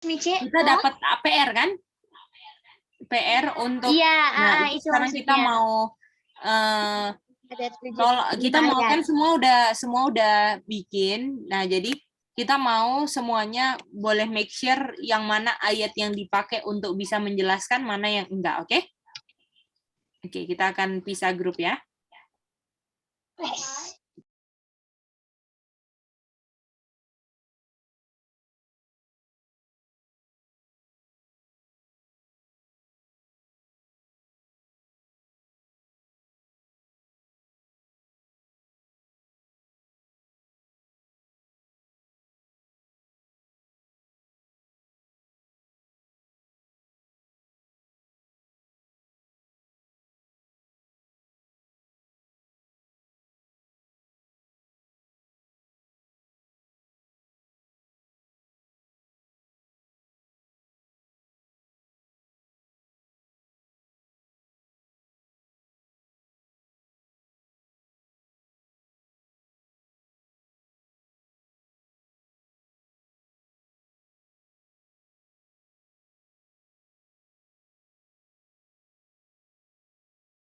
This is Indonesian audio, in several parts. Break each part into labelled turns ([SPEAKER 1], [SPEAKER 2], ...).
[SPEAKER 1] kita dapat PR kan? PR untuk sekarang kita mau kita mau kan semua udah bikin. Nah, jadi kita mau semuanya boleh make sure yang mana ayat yang dipakai untuk bisa menjelaskan, mana yang enggak, oke? Oke, kita akan pisah grup ya.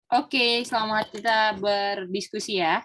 [SPEAKER 1] Oke, selamat kita berdiskusi ya.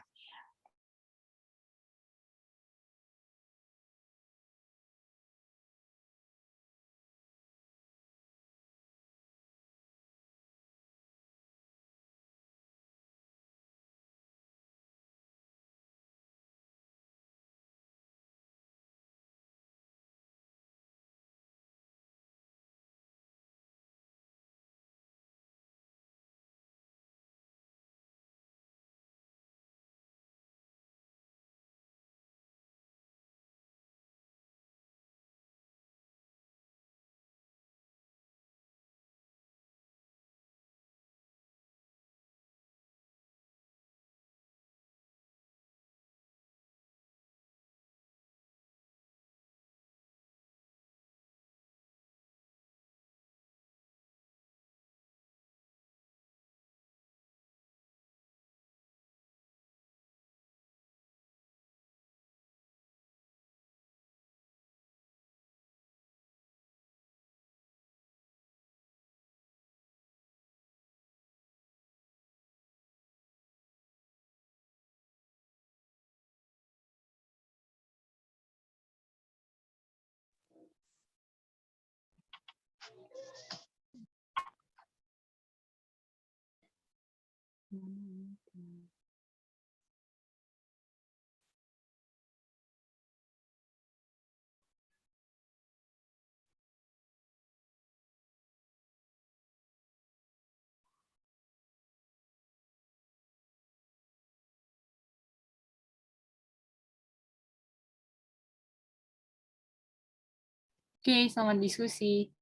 [SPEAKER 1] Oke, selamat diskusi.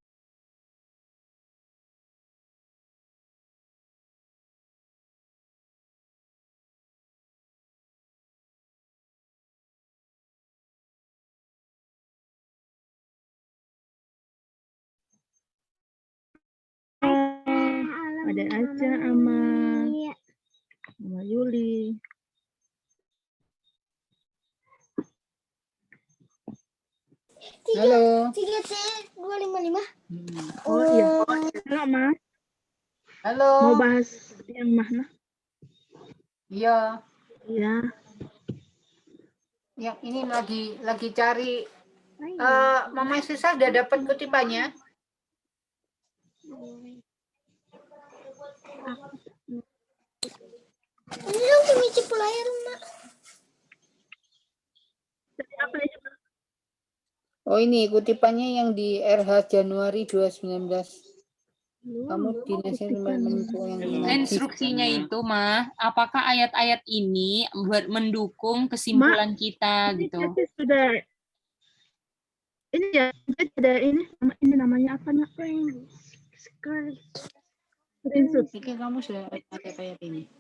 [SPEAKER 2] Ada Aca, Ama Yuli.
[SPEAKER 3] Halo.
[SPEAKER 4] 3T255.
[SPEAKER 2] Oh iya. Halo, Mas.
[SPEAKER 3] Halo.
[SPEAKER 2] Mau bahas yang mana?
[SPEAKER 3] Iya.
[SPEAKER 2] Iya.
[SPEAKER 3] Yang ini lagi cari. Mama Susa udah dapat kutipannya?
[SPEAKER 4] Ini dong pemicu pelayar, Mak.
[SPEAKER 3] Oh ini kutipannya yang di RH Januari 2019. Kamu dinasnya menentu yang
[SPEAKER 1] Instruksinya itu, mah, apakah ayat-ayat ini mendukung kesimpulan kita gitu?
[SPEAKER 2] Sudah. Ini ya, ada ini namanya apa nak? Screenshot.
[SPEAKER 3] Ini kamu sudah ada kayak ini.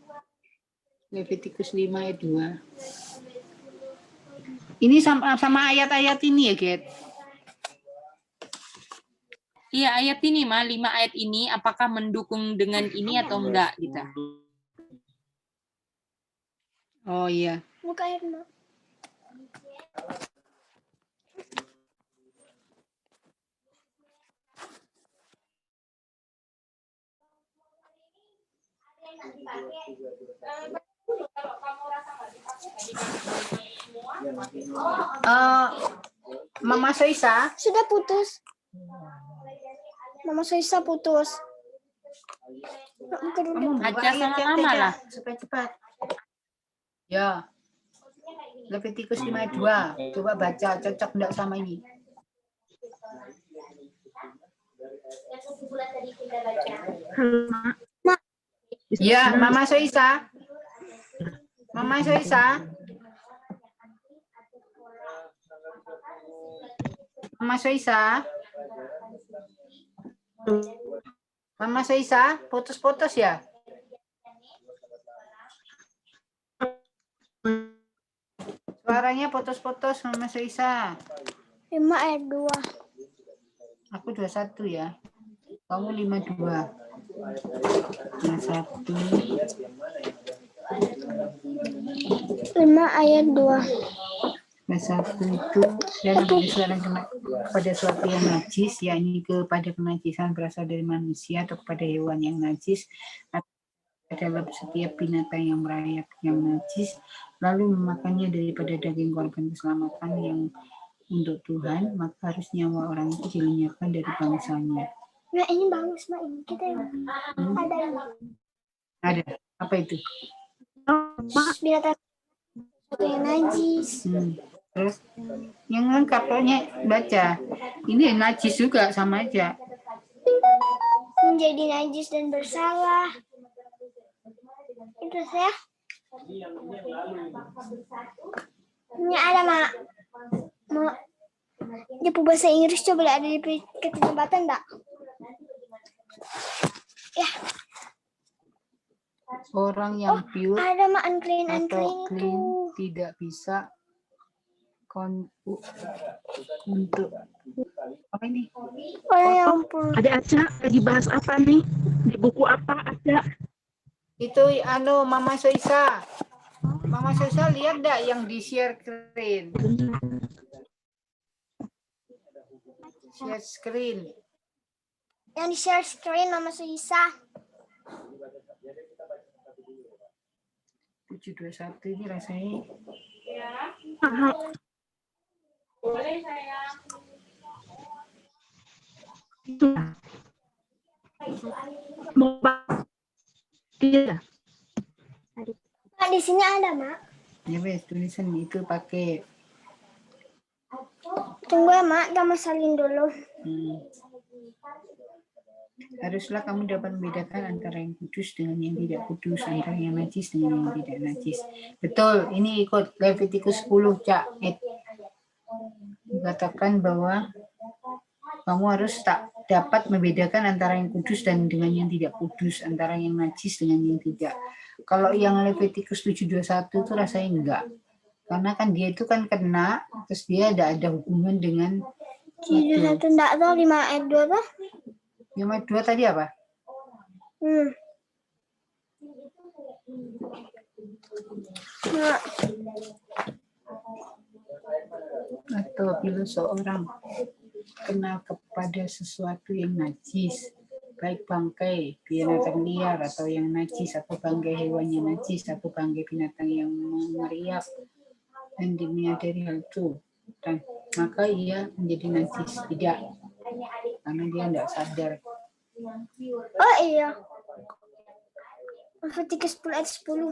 [SPEAKER 3] Leviticus 5 ayat 2. Ini sama ayat-ayat ini ya, Get?
[SPEAKER 1] Iya, ayat ini, mah, 5 ayat ini, apakah mendukung dengan ini atau enggak, gitu.
[SPEAKER 3] Oh iya.
[SPEAKER 4] Buka air, Mak.
[SPEAKER 3] Mama Soisa,
[SPEAKER 4] Sudah putus. Mama Soisa putus.
[SPEAKER 3] kamu buka
[SPEAKER 1] Baca sama
[SPEAKER 3] ayat
[SPEAKER 1] Mama
[SPEAKER 3] aja,
[SPEAKER 1] lah.
[SPEAKER 3] supaya cepat. Ya. Levitikus 52. Coba baca, cocok enggak sama ini?
[SPEAKER 2] Halo, Mak.
[SPEAKER 3] Ya, Mama Soisa. Mama Soisa. Mama Soisa. Mama Soisa, putus-putus ya? Suaranya putus-putus, Mama Soisa.
[SPEAKER 4] 5 ayat 2.
[SPEAKER 3] Aku 21 ya. Kamu 52. 21.
[SPEAKER 4] 5 ayat 2.
[SPEAKER 3] Satu itu dan pada suara kepada suatu yang najis, yakni kepada kenajisan berasal dari manusia atau kepada hewan yang najis atau dalam setiap binatang yang merayap yang najis, lalu memakannya daripada daging korban keselamatan yang untuk Tuhan, maka harus nyawa orang itu dilenyapkan dari bangsanya.
[SPEAKER 4] Nah, ini bagus, Mak. Ini kita yang ada ini.
[SPEAKER 3] Ada apa itu?
[SPEAKER 4] Binatang yang najis.
[SPEAKER 3] Terus yang lengkapnya baca. Ini najis juga sama aja.
[SPEAKER 4] Menjadi najis dan bersalah. Itu ya. Ini ada, Mak. Mak. Dia bahasa Inggris coba ada di ketempatan enggak? Ya.
[SPEAKER 3] Orang yang pure
[SPEAKER 4] Ada, Mak, unclean
[SPEAKER 3] atau clean
[SPEAKER 4] itu.
[SPEAKER 3] tidak bisa untuk apa ini?
[SPEAKER 4] Orang yang pure.
[SPEAKER 2] Ada Aca lagi bahas apa nih? Di buku apa ada?
[SPEAKER 3] Itu Mama Soisa. Mama Soisa lihat enggak yang di share screen? Share screen.
[SPEAKER 4] Yang di share screen Mama Soisa.
[SPEAKER 3] 721 ini rasanya.
[SPEAKER 1] Boleh sayang.
[SPEAKER 2] Mau bahas? Iya.
[SPEAKER 4] Mak, di sini ada, Mak.
[SPEAKER 3] Ya wes, tulisan itu pakai.
[SPEAKER 4] Tunggu ya, Mak. Kita mau salin dulu.
[SPEAKER 3] Haruslah kamu dapat membedakan antara yang kudus dengan yang tidak kudus, antara yang najis dengan yang tidak najis. Betul, ini ikut Levitikus 10, Cak. Dikatakan bahwa kamu harus dapat membedakan antara yang kudus dan dengan yang tidak kudus, antara yang najis dengan yang tidak. Kalau yang Levitikus 7:21 itu rasanya enggak. Karena kan dia itu kan kena, terus dia ada hubungan dengan
[SPEAKER 4] 7:1 enggak tahu, 5 ayat 2 tuh.
[SPEAKER 3] yang kedua tadi apa?
[SPEAKER 4] Mak.
[SPEAKER 3] Atau bila seorang kena kepada sesuatu yang najis, baik bangkai binatang liar atau yang najis, atau bangkai hewan yang najis, atau bangkai binatang yang meriap, dan dia menyadari hal itu, dan maka ia menjadi najis. Tidak, karena dia tidak sadar.
[SPEAKER 4] Oh iya. Levitikus 10 ayat 10.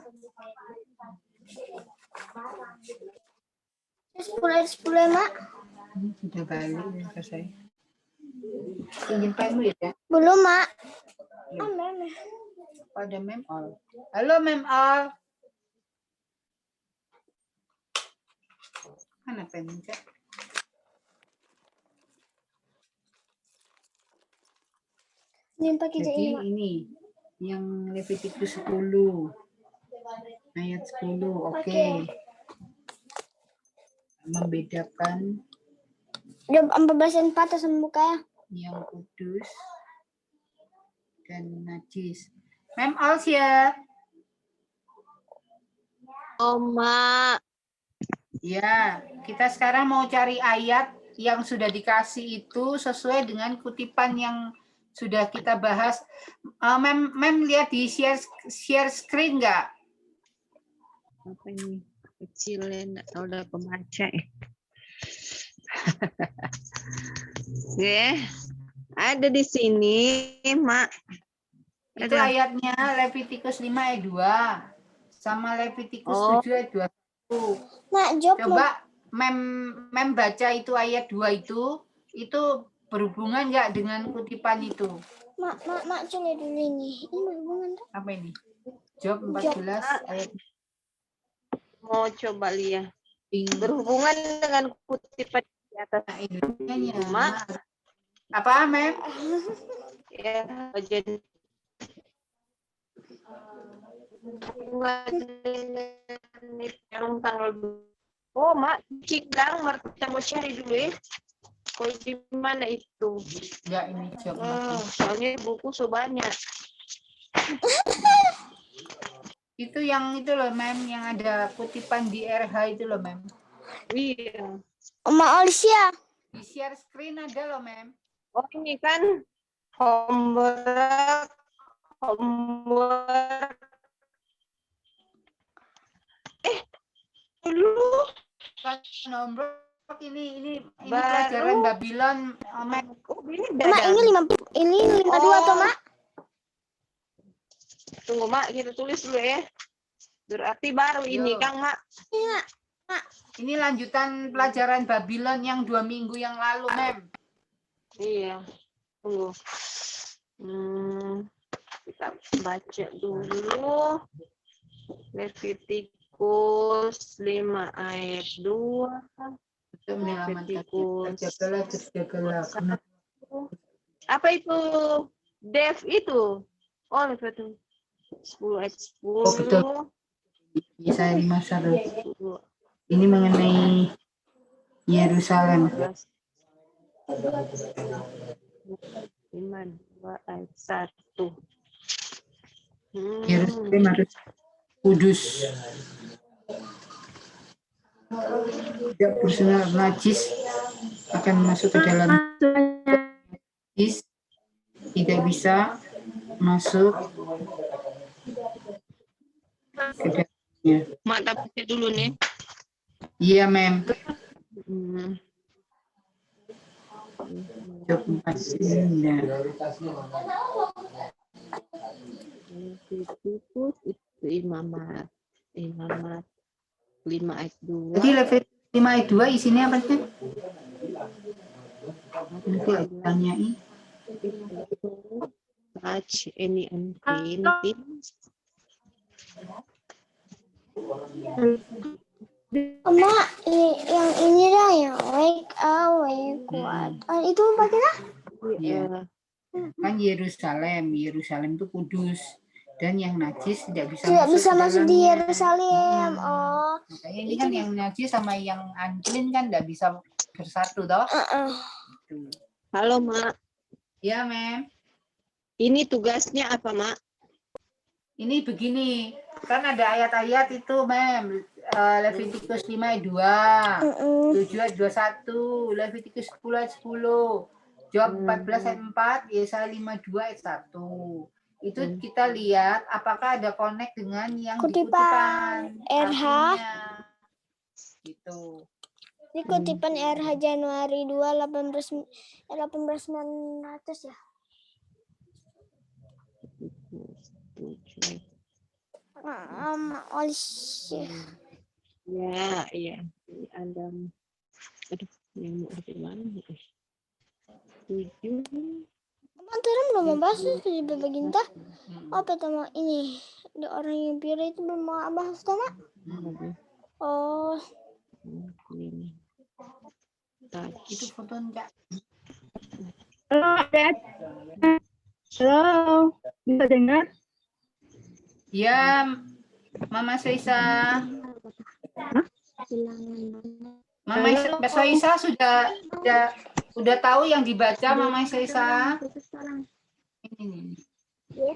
[SPEAKER 4] 10 ayat 10 ya, Mak.
[SPEAKER 3] Ini sudah balik ya saya. Pinjam penmu ya?
[SPEAKER 4] Belum, Mak.
[SPEAKER 3] Pada Mem Al. Halo Mem Al. Mana pennya? Jadi ini yang Levitikus 10 ayat 10. Oke. Membedakan
[SPEAKER 4] Udah 14 atau sembuka ya?
[SPEAKER 3] Yang kudus dan najis. Mem Al ya.
[SPEAKER 5] Oma.
[SPEAKER 3] Ya, kita sekarang mau cari ayat yang sudah dikasih itu sesuai dengan kutipan yang sudah kita bahas. Mem lihat di share screen nggak?
[SPEAKER 5] Apa ini? Kecilin, udah kebaca ya. Oke, ada di sini, Mak.
[SPEAKER 3] Itu
[SPEAKER 5] Ada.
[SPEAKER 3] ayatnya Levitikus 5 ayat 2 sama Levitikus
[SPEAKER 5] Oh.
[SPEAKER 3] 7 ayat 21.
[SPEAKER 4] Mak, Job mau
[SPEAKER 3] Coba mem baca itu ayat 2 itu berhubungan nggak dengan kutipan itu?
[SPEAKER 4] Mak, coba dulu ini. Ini berhubungan tuh.
[SPEAKER 3] Apa ini? Job 14 ayat
[SPEAKER 5] Mau coba lihat.
[SPEAKER 3] Ing-
[SPEAKER 5] Berhubungan dengan kutipan di atas.
[SPEAKER 3] Indonesianya.
[SPEAKER 5] Mak.
[SPEAKER 3] Apa, Mem?
[SPEAKER 5] Ya, jadi yang tanggal. Oh, Mak, cikdang kita mau cari dulu ya. Kalau di mana itu?
[SPEAKER 3] Enggak, ini Job.
[SPEAKER 5] Soalnya buku so banyak.
[SPEAKER 3] Itu yang itu loh, Mem, yang ada kutipan di RH itu loh, Mem.
[SPEAKER 5] Iya.
[SPEAKER 4] Oma Alicia.
[SPEAKER 3] Di share screen ada loh, Mem.
[SPEAKER 5] Oh, ini kan homework. Dulu
[SPEAKER 3] Kan nomor ini
[SPEAKER 5] Baru.
[SPEAKER 3] pelajaran Babylon, Mem.
[SPEAKER 5] oh, ini
[SPEAKER 4] Mak, ini 52 tuh, Mak.
[SPEAKER 5] Tunggu, Mak, kita tulis dulu ya. Berarti baru ini,
[SPEAKER 3] Yo.
[SPEAKER 5] Kang, Mak.
[SPEAKER 3] Ini lanjutan pelajaran Babylon yang 2 minggu yang lalu, Mem.
[SPEAKER 5] Iya. Tunggu. Kita baca dulu. Levitikus 5 ayat 2.
[SPEAKER 3] Untuk menyelamatkan terjagalah.
[SPEAKER 5] Apa itu? Dev itu? Oh, Levitikus 10 ayat 10.
[SPEAKER 3] Oh, betul. Yesaya 5:1.
[SPEAKER 5] 10.
[SPEAKER 3] Ini mengenai Yerusalem.
[SPEAKER 5] 5:2 ayat 1.
[SPEAKER 3] Yerusalem harus kudus. Tidak bersinar najis akan masuk ke dalam najis, tidak bisa masuk ke dalamnya.
[SPEAKER 5] Mak, tapi dulu nih.
[SPEAKER 3] Iya, Mem. Job 14.
[SPEAKER 5] Levitikus itu imamat 5 ayat 2.
[SPEAKER 3] Jadi Levitikus 5 ayat 2 isinya apa sih? Nanti aku tanyai.
[SPEAKER 5] Touch any unclean things.
[SPEAKER 4] Mak, yang ini dah yang wake kuat. Itu bagaimana?
[SPEAKER 3] Iya. Kan Yerusalem itu kudus dan yang najis tidak bisa
[SPEAKER 4] Tidak bisa
[SPEAKER 3] ke
[SPEAKER 4] masuk di
[SPEAKER 3] dalamnya.
[SPEAKER 4] Yerusalem. Oh.
[SPEAKER 3] Makanya ini kan yang najis sama yang unclean kan tidak bisa bersatu, toh? Gitu.
[SPEAKER 5] Halo, Mak.
[SPEAKER 3] Ya, Mem.
[SPEAKER 5] Ini tugasnya apa, Mak?
[SPEAKER 3] Ini begini, kan ada ayat-ayat itu, Mem. Levitikus 5 ayat 2, 7 ayat 21, Levitikus 10 ayat 10, Job 14 ayat 4, Yesaya 52 ayat 1. Itu kita lihat apakah ada connect dengan yang
[SPEAKER 4] Kutipan RH.
[SPEAKER 3] artinya. Gitu.
[SPEAKER 4] Ini kutipan RH Januari 2 18.900 ya. Alicia.
[SPEAKER 5] Ya, iya. Ini ada. Aduh, yang mau di mana? 7.
[SPEAKER 4] Mantaran belum membahas itu di bagian tah. Apa sama ini? Ada orang yang biru itu belum mau bahas sama. Oh.
[SPEAKER 5] Ini.
[SPEAKER 3] Itu foto enggak?
[SPEAKER 2] Halo, Dad. Halo, bisa dengar?
[SPEAKER 3] Ya, Mama Seisa. Mama Seisa sudah tahu yang dibaca Mama Seisa. Ini.
[SPEAKER 4] Ya,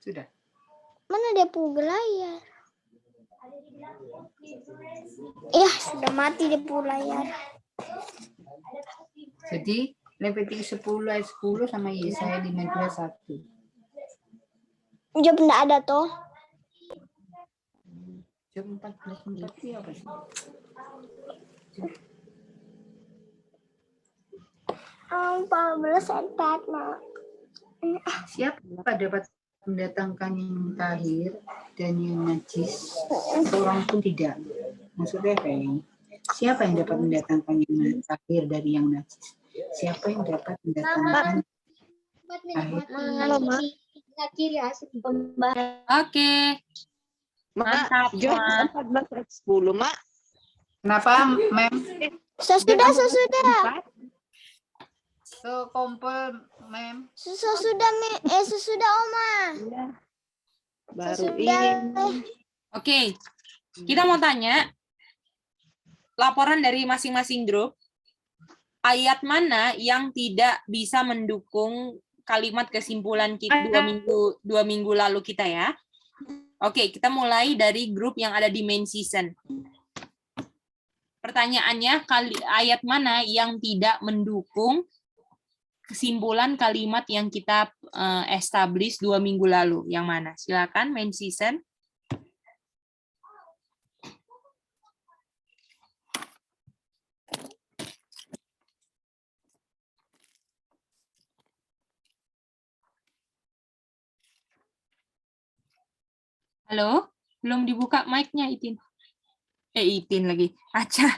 [SPEAKER 3] Sudah.
[SPEAKER 4] mana dia pugel layar? Iya, sudah mati di layar.
[SPEAKER 3] Jadi Levitikus 10 ayat 10 sama Yesaya 5:21.
[SPEAKER 4] Job enggak ada toh.
[SPEAKER 3] Job 14:4 itu apa sih?
[SPEAKER 4] 14 ayat 4, Mak.
[SPEAKER 3] Siapa dapat mendatangkan yang tahir dan yang najis? Seorang pun tidak. Maksudnya apa ini? Siapa yang dapat mendatangkan yang tahir dari yang najis? Siapa yang dapat mendatangkan tahir?
[SPEAKER 5] Halo, Mak.
[SPEAKER 1] Oke. Mantap,
[SPEAKER 5] Job
[SPEAKER 1] Ma.
[SPEAKER 5] 14 ayat 10, Mak.
[SPEAKER 3] Kenapa, Mem?
[SPEAKER 4] Sesudah.
[SPEAKER 3] Kompel, Mem.
[SPEAKER 4] Sesudah, Oma.
[SPEAKER 5] Iya. Baru
[SPEAKER 4] Sesudah.
[SPEAKER 5] ini.
[SPEAKER 1] Oke. Kita mau tanya laporan dari masing-masing grup. Ayat mana yang tidak bisa mendukung kalimat kesimpulan kita 2 minggu lalu kita ya? Oke, kita mulai dari grup yang ada di main season. Pertanyaannya, ayat mana yang tidak mendukung kesimpulan kalimat yang kita establish 2 minggu lalu? Yang mana? Silakan main season. Halo? Belum dibuka mic-nya, Itin. Itin lagi. Aca.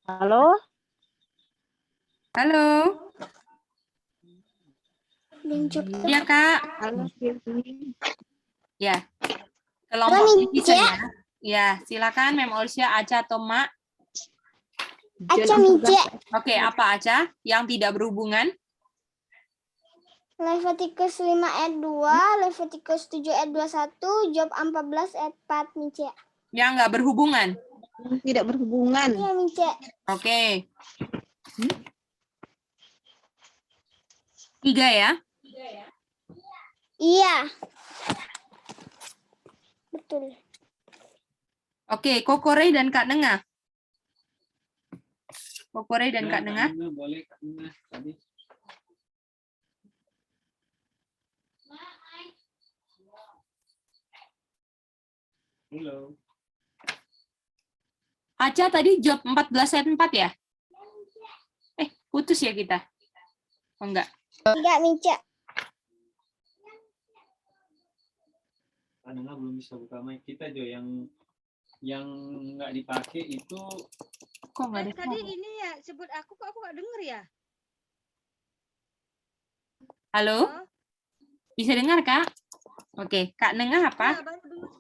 [SPEAKER 5] Halo?
[SPEAKER 1] Halo? Ya, Kak.
[SPEAKER 5] Halo, Firly.
[SPEAKER 1] Ya. Kelompok bisa ya. Ya, silakan Mem Olsia, Aca atau Mak.
[SPEAKER 4] Aca Mice.
[SPEAKER 1] Oke, apa Aca yang tidak berhubungan?
[SPEAKER 4] Levitikus 5 ayat 2, Levitikus 7 ayat 21, Job 14 ayat 4, Mice.
[SPEAKER 1] Yang nggak berhubungan.
[SPEAKER 5] Tidak berhubungan.
[SPEAKER 4] Iya, Mice.
[SPEAKER 1] Oke. 3 ya.
[SPEAKER 4] Iya. Betul.
[SPEAKER 1] Oke, Kokorei dan Kak Nengah. Kokorei dan Kak Nengah.
[SPEAKER 6] Boleh Kak Nengah tadi. Halo.
[SPEAKER 1] Aca tadi Job 14 ayat 4 ya? Putus ya kita? Oh, enggak.
[SPEAKER 4] Enggak, Mice.
[SPEAKER 6] Kak Nengah belum bisa buka mic kita, Jo. Yang nggak dipakai itu
[SPEAKER 1] Kok nggak ada?
[SPEAKER 7] Tadi ini ya sebut aku kok aku nggak denger ya?
[SPEAKER 1] Halo?
[SPEAKER 7] Oh,
[SPEAKER 1] Bisa dengar, Kak? Oke, Kak Nengah apa?
[SPEAKER 7] ya, baru dengar.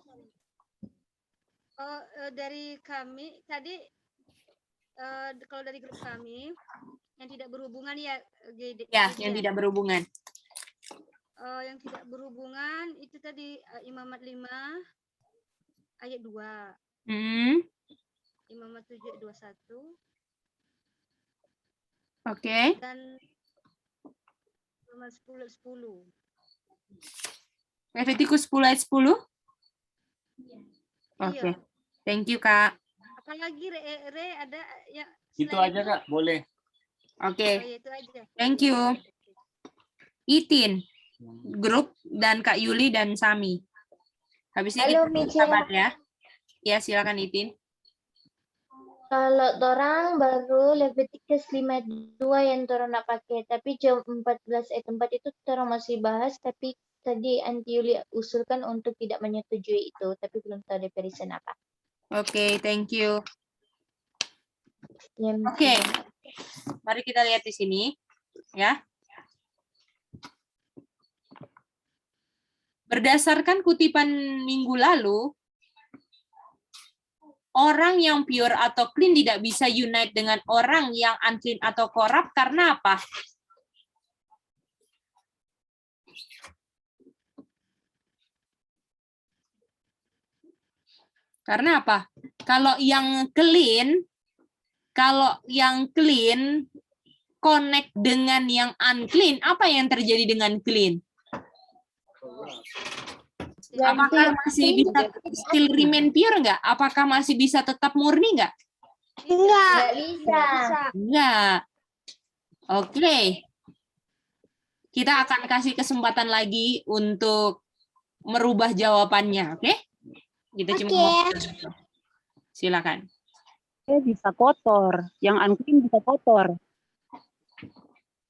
[SPEAKER 7] Oh, dari kami tadi kalau dari grup kami yang tidak berhubungan ya,
[SPEAKER 1] Ya, yang tidak berhubungan.
[SPEAKER 7] yang tidak berhubungan itu tadi Imamat 5 ayat 2, Imamat 7 ayat 21,
[SPEAKER 1] Oke.
[SPEAKER 7] dan Imamat 10 ayat 10.
[SPEAKER 1] Levitikus 10 ayat 10? Oke.
[SPEAKER 7] Iya.
[SPEAKER 1] Thank you, Kak.
[SPEAKER 7] Apalagi Re ada yang
[SPEAKER 6] itu
[SPEAKER 7] selain
[SPEAKER 6] aja Kak, boleh.
[SPEAKER 1] Oke.
[SPEAKER 7] Oh, ya, itu aja.
[SPEAKER 1] Thank you. Itin, grup, dan Kak Yuli dan Sami. Habis ini
[SPEAKER 8] Halo,
[SPEAKER 1] kita
[SPEAKER 8] Mice.
[SPEAKER 1] sahabat ya. Ya, silakan Itin.
[SPEAKER 8] Kalau orang baru Leviticus 5:2 yang orang nak pakai, tapi Job 14 ayat 4 itu orang masih bahas, tapi tadi Anti Yuli usulkan untuk tidak menyetujui itu, tapi belum tahu ada perisan apa.
[SPEAKER 1] Oke, thank you.
[SPEAKER 8] Yang
[SPEAKER 1] Oke. Mari kita lihat di sini, ya. Berdasarkan kutipan minggu lalu, orang yang pure atau clean tidak bisa unite dengan orang yang unclean atau korup karena apa? Karena apa? Kalau yang clean connect dengan yang unclean, apa yang terjadi dengan clean? Apakah masih bisa still remain pure nggak? Apakah masih bisa tetap murni nggak?
[SPEAKER 4] Enggak.
[SPEAKER 8] Nggak bisa.
[SPEAKER 1] Enggak. Oke. Kita akan kasih kesempatan lagi untuk merubah jawabannya, oke? Kita cuma mau silakan.
[SPEAKER 9] Dia bisa kotor, yang unclean bisa kotor.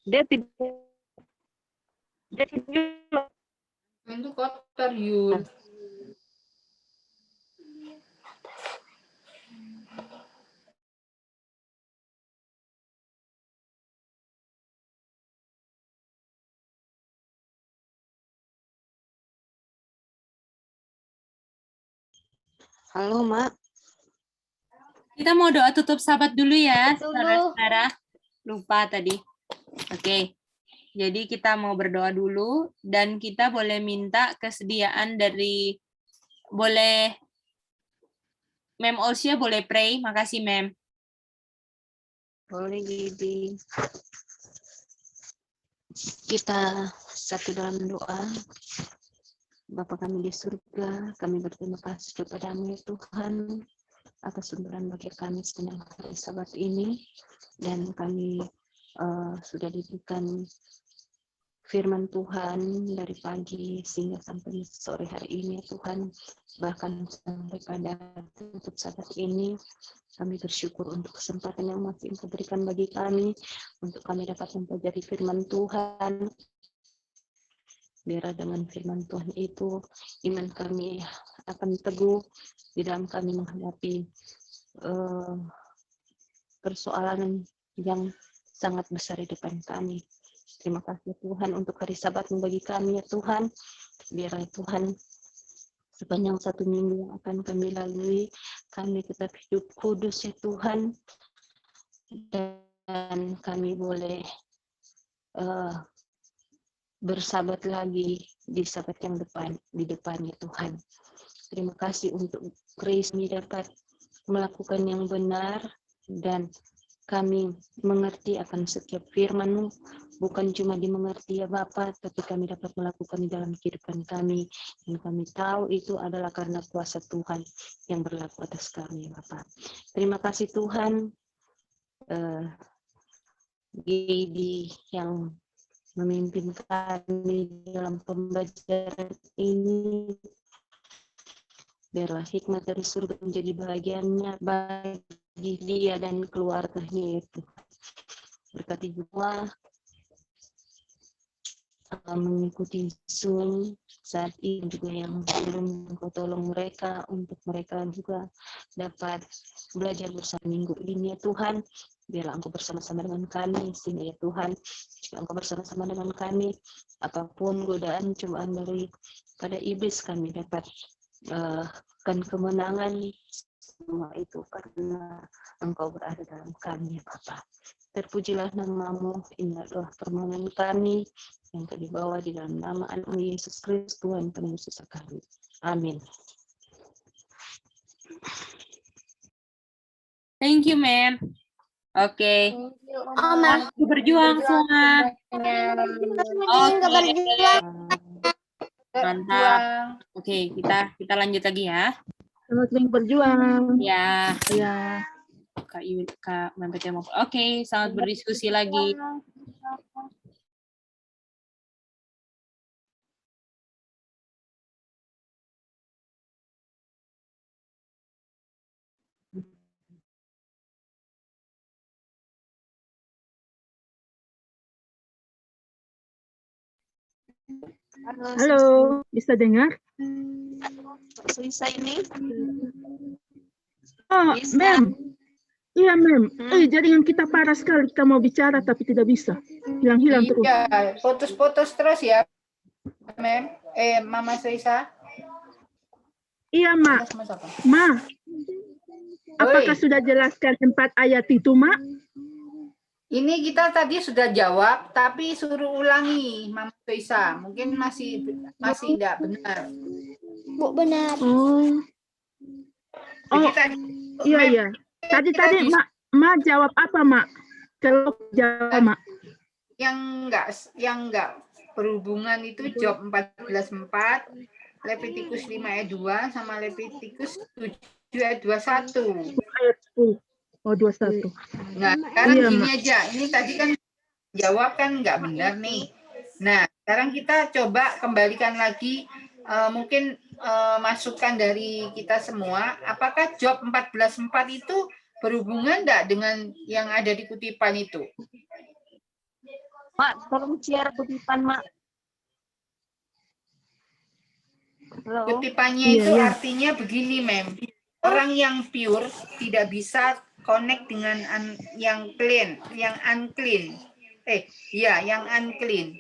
[SPEAKER 9] Dia tidak
[SPEAKER 3] Itu kotor, Yul.
[SPEAKER 5] Halo, Mak.
[SPEAKER 1] Kita mau doa tutup sahabat dulu ya,
[SPEAKER 8] Dulu.
[SPEAKER 1] saudara-saudara. Lupa tadi. Oke. Jadi kita mau berdoa dulu dan kita boleh minta kesediaan dari boleh Mem Olsia boleh pray. Makasih Mem.
[SPEAKER 5] Boleh, Gidi. Kita satu dalam doa. Bapa kami di surga, kami berterima kasih kepada-Mu ya Tuhan atas lemburan bagi kami sepanjang hari Sabat ini, dan kami sudah diberikan firman Tuhan dari pagi sehingga sampai sore hari ini ya Tuhan, bahkan sampai pada tutup Sabat ini. Kami bersyukur untuk kesempatan yang masih Engkau berikan bagi kami untuk kami dapat mempelajari firman Tuhan. Biar dengan firman Tuhan itu iman kami akan teguh di dalam kami menghadapi persoalan yang sangat besar di depan kami. Terima kasih Tuhan untuk hari Sabat-Mu bagi kami ya Tuhan. Biar Tuhan sepanjang satu minggu yang akan kami lalui, kami tetap hidup kudus ya Tuhan, dan kami boleh bersabat lagi di Sabat yang di depan ya Tuhan. Terima kasih untuk grace kami dapat melakukan yang benar, dan kami mengerti akan setiap firman-Mu, bukan cuma dimengerti ya Bapa, tapi kami dapat melakukan di dalam kehidupan kami, dan kami tahu itu adalah karena kuasa Tuhan yang berlaku atas kami ya Bapa. Terima kasih Tuhan, Gedi yang memimpin kami dalam pembelajaran ini. Biarlah hikmat dari surga menjadi bagiannya bagi dia dan keluarganya itu. Berkati juga mengikuti Zoom saat ini juga yang belum Engkau tolong mereka, untuk mereka juga dapat belajar bersama minggu ini ya Tuhan. Biarlah Engkau bersama-sama dengan kami, sehingga ya Tuhan, jika Engkau bersama-sama dengan kami, apapun godaan cobaan dari pada iblis, kami dapat kan kemenangan semua itu karena Engkau berada dalam kami ya Bapa. Terpujilah nama-Mu, inilah doa permohonan kami yang telah dibawa di dalam nama Anak Yesus Kristus, Tuhan penebus dosa kami. Amin.
[SPEAKER 1] Thank you, Mem. Oke.
[SPEAKER 4] Oma.
[SPEAKER 1] Berjuang semua.
[SPEAKER 4] Berjuang.
[SPEAKER 1] Mantap. Oke, kita lanjut lagi ya.
[SPEAKER 2] Selamat minggu berjuang.
[SPEAKER 1] Ya.
[SPEAKER 2] Ya.
[SPEAKER 1] Kak Mempet mau. Oke, selamat berdiskusi lagi.
[SPEAKER 2] Halo, bisa dengar?
[SPEAKER 5] Bisa ini?
[SPEAKER 2] Oh,
[SPEAKER 5] Bisa.
[SPEAKER 2] Mem. Iya, Mem. Jaringan kita parah sekali. Kita mau bicara tapi tidak bisa. Hilang-hilang terus.
[SPEAKER 3] Iya, putus-putus terus ya, Mem. Mama Seisa.
[SPEAKER 2] Iya, Ma. Ma. Apakah sudah jelaskan 4 ayat itu, Ma?
[SPEAKER 3] Ini kita tadi sudah jawab, tapi suruh ulangi, Mama Seisa. Mungkin masih tidak benar.
[SPEAKER 4] Bu, benar.
[SPEAKER 2] Oh.
[SPEAKER 3] Jadi tadi,
[SPEAKER 2] Iya,
[SPEAKER 3] Mem,
[SPEAKER 2] iya. Tadi Ma jawab apa, Ma? Kalau jawab, Ma.
[SPEAKER 3] yang enggak berhubungan itu job 14.4, Levitikus 5 ayat 2 sama Levitikus 7 ayat 21.
[SPEAKER 2] Ayat 10. Oh, 21.
[SPEAKER 3] Nah, sekarang
[SPEAKER 2] Iya,
[SPEAKER 3] gini
[SPEAKER 2] Mak.
[SPEAKER 3] aja. Ini tadi kan jawab kan nggak benar nih. Nah, sekarang kita coba kembalikan lagi mungkin masukan dari kita semua. Apakah Job 14:4 itu berhubungan enggak dengan yang ada di kutipan itu?
[SPEAKER 5] Mak, tolong share kutipan, Mak. Halo.
[SPEAKER 3] Kutipannya
[SPEAKER 2] Iya,
[SPEAKER 3] itu
[SPEAKER 2] iya.
[SPEAKER 3] artinya begini, Mem. Orang yang pure tidak bisa connect dengan yang clean, yang unclean. Yang unclean.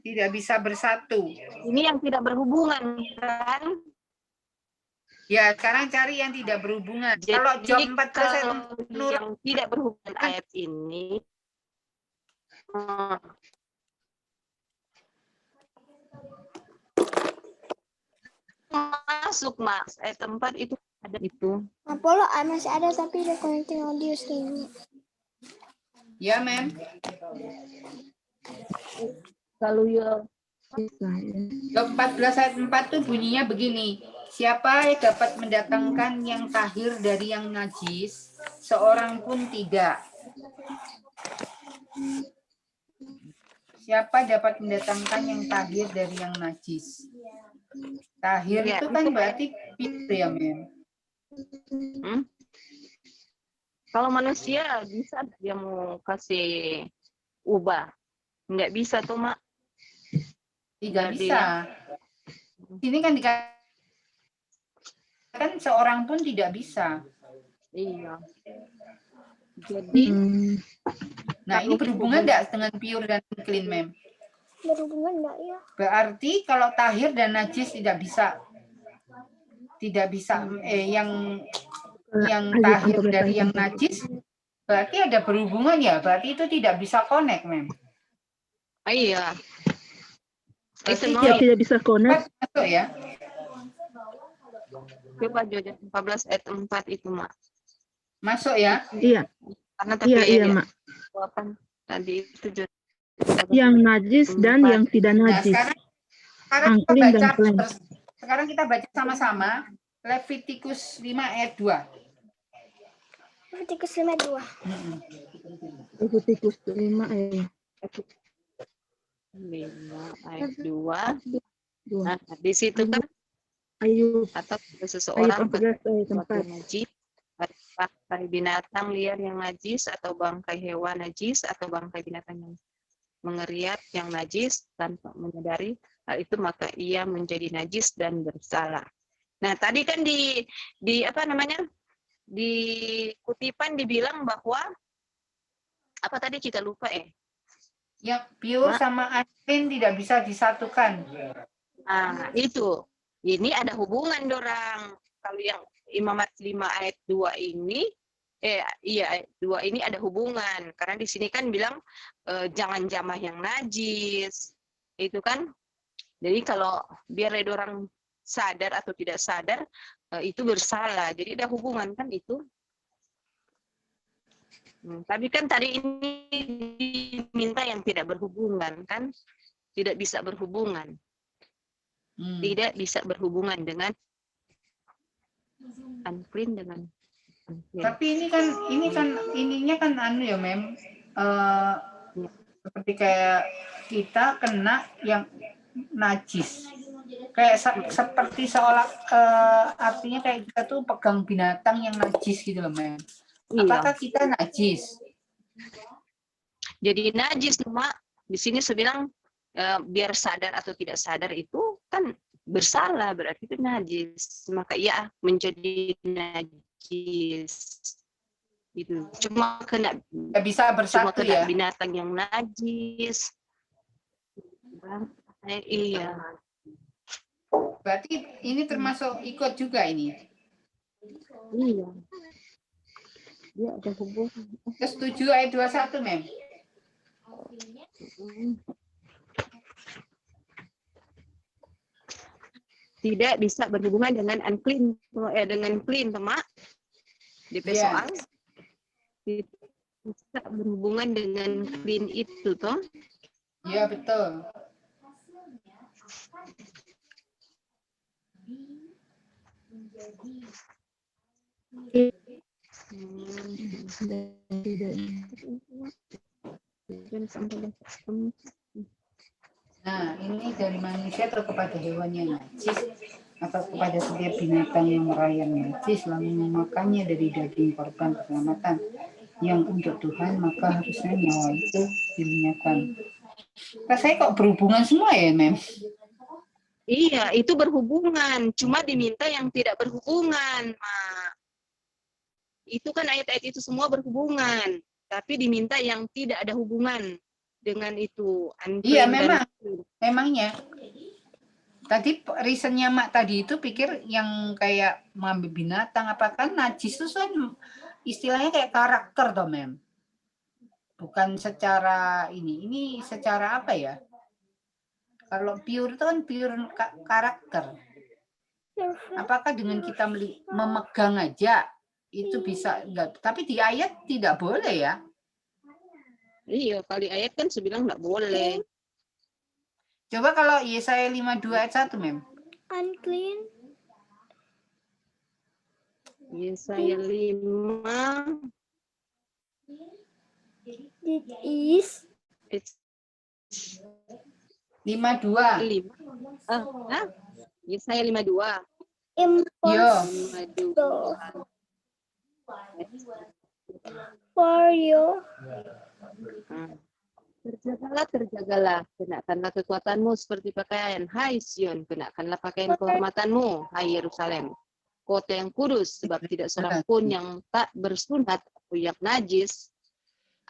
[SPEAKER 3] Tidak bisa bersatu.
[SPEAKER 5] Ini yang tidak berhubungan, kan?
[SPEAKER 3] Ya, sekarang cari yang tidak berhubungan.
[SPEAKER 5] Jadi,
[SPEAKER 3] Kalau Job 14 ayat
[SPEAKER 5] kalau yang tidak berhubungan ayat ini, masuk, Mas. Ayat 4 itu ada itu.
[SPEAKER 4] Apollo masih ada tapi udah connecting audio streaming.
[SPEAKER 3] ya, Mem.
[SPEAKER 5] Kalau ya
[SPEAKER 3] Job 14 ayat 4 tuh bunyinya begini. Siapa yang dapat mendatangkan yang tahir dari yang najis? Seorang pun tidak. Siapa dapat mendatangkan yang tahir dari yang najis? Tahir
[SPEAKER 5] Ya,
[SPEAKER 3] itu kan berarti pure ya, Mem.
[SPEAKER 5] Kalau manusia bisa dia mau kasih ubah. Nggak bisa tuh, Mak.
[SPEAKER 3] Tidak
[SPEAKER 5] Jadi,
[SPEAKER 3] bisa. Ini kan dikatakan seorang pun tidak bisa.
[SPEAKER 5] iya. Jadi,
[SPEAKER 3] Nah, ini berhubungan enggak dengan pure dan clean, Mem?
[SPEAKER 4] Berhubungan enggak ya?
[SPEAKER 3] Berarti kalau tahir dan najis tidak bisa yang tahir dari yang najis, berarti ada berhubungan ya? Berarti itu tidak bisa connect, Mem.
[SPEAKER 5] iya. Itu
[SPEAKER 3] Berarti
[SPEAKER 2] Ya, tidak bisa connect.
[SPEAKER 3] masuk ya?
[SPEAKER 5] Coba Jojo 14 ayat 4 itu, Mak.
[SPEAKER 3] Masuk ya?
[SPEAKER 2] Iya,
[SPEAKER 5] Karena tapi
[SPEAKER 2] iya, Mak.
[SPEAKER 5] jawaban tadi itu Jojo.
[SPEAKER 2] Yang najis dan yang tidak
[SPEAKER 3] Nah,
[SPEAKER 2] najis.
[SPEAKER 3] sekarang kita baca sama-sama Levitikus 5 ayat 2.
[SPEAKER 4] Levitikus 5:2.
[SPEAKER 2] Levitikus 5 ayat
[SPEAKER 5] 5 ayat 2. Nah, di situ kan
[SPEAKER 2] Ayub
[SPEAKER 5] atau
[SPEAKER 2] ayat
[SPEAKER 5] seseorang
[SPEAKER 2] 14 ayat 4.
[SPEAKER 5] najis, bangkai binatang liar yang najis atau bangkai hewan najis atau bangkai binatang yang mengeriat yang najis tanpa menyadari hal itu, maka ia menjadi najis dan bersalah. Nah, tadi kan di apa namanya? Di kutipan dibilang bahwa apa tadi kita lupa
[SPEAKER 3] Ya, pure sama unclean tidak bisa disatukan.
[SPEAKER 5] Nah, itu. Ini ada hubungan dorang. Kalau yang Imamat 5 ayat 2 ini ayat 2 ini ada hubungan. Karena di sini kan bilang jangan jamah yang najis. Itu kan. Jadi kalau biar dorang sadar atau tidak sadar itu bersalah. Jadi ada hubungan kan itu. Tapi kan tadi ini diminta yang tidak berhubungan kan, tidak bisa berhubungan, tidak bisa berhubungan dengan unclean dengan unclean.
[SPEAKER 3] Tapi ininya kan anu ya, Mem, seperti kayak kita kena yang najis, kayak seperti seolah artinya kayak kita tuh pegang binatang yang najis gitu loh, Mem. Apakah kita najis?
[SPEAKER 5] Jadi najis, Mak. Di sini saya bilang biar sadar atau tidak sadar itu kan bersalah, berarti itu najis. Maka ia menjadi najis. Itu cuma kena
[SPEAKER 3] bisa bersatu ya.
[SPEAKER 5] Binatang yang najis. Iya.
[SPEAKER 3] Berarti ini termasuk ikut juga ini.
[SPEAKER 5] Iya. Dia ada hubungan.
[SPEAKER 3] Terus 7 ayat 21, Mem.
[SPEAKER 5] Tidak bisa berhubungan dengan unclean, dengan clean, Mak. Di soal bisa berhubungan dengan clean itu, toh?
[SPEAKER 3] Iya, betul. Nah, ini dari manusia atau kepada hewan yang najis, atau kepada setiap binatang yang merayap najis, lalu memakannya dari daging korban keselamatan yang untuk Tuhan, maka harusnya nyawa itu dilenyapkan. Rasanya kok berhubungan semua ya, Mem?
[SPEAKER 5] Iya, itu berhubungan. Cuma diminta yang tidak berhubungan, Mak. Itu kan ayat-ayat itu semua berhubungan. Tapi diminta yang tidak ada hubungan dengan itu.
[SPEAKER 3] Iya, memangnya. Tadi reasonnya Mak tadi itu pikir yang kayak mengambil binatang, apakah najis itu kan istilahnya kayak karakter toh, Mem. Bukan secara ini secara apa ya? Kalau pure itu kan pure karakter. Apakah dengan kita memegang aja itu bisa enggak? Tapi di ayat tidak boleh ya?
[SPEAKER 5] Iya, kali ayat kan sebilang enggak boleh.
[SPEAKER 3] Coba kalau Yesaya 52 ayat 1, Mem.
[SPEAKER 4] Unclean.
[SPEAKER 5] Yesaya 5.
[SPEAKER 4] It is.
[SPEAKER 5] It's
[SPEAKER 3] 52.
[SPEAKER 5] Yesaya 52.
[SPEAKER 4] Impossible for you.
[SPEAKER 5] Terjagalah, kenakanlah kekuatanmu seperti pakaian, hai Sion, kenakanlah pakaian kehormatanmu, hai Yerusalem, kota yang kudus, sebab tidak seorang pun yang tak bersunat atau yang najis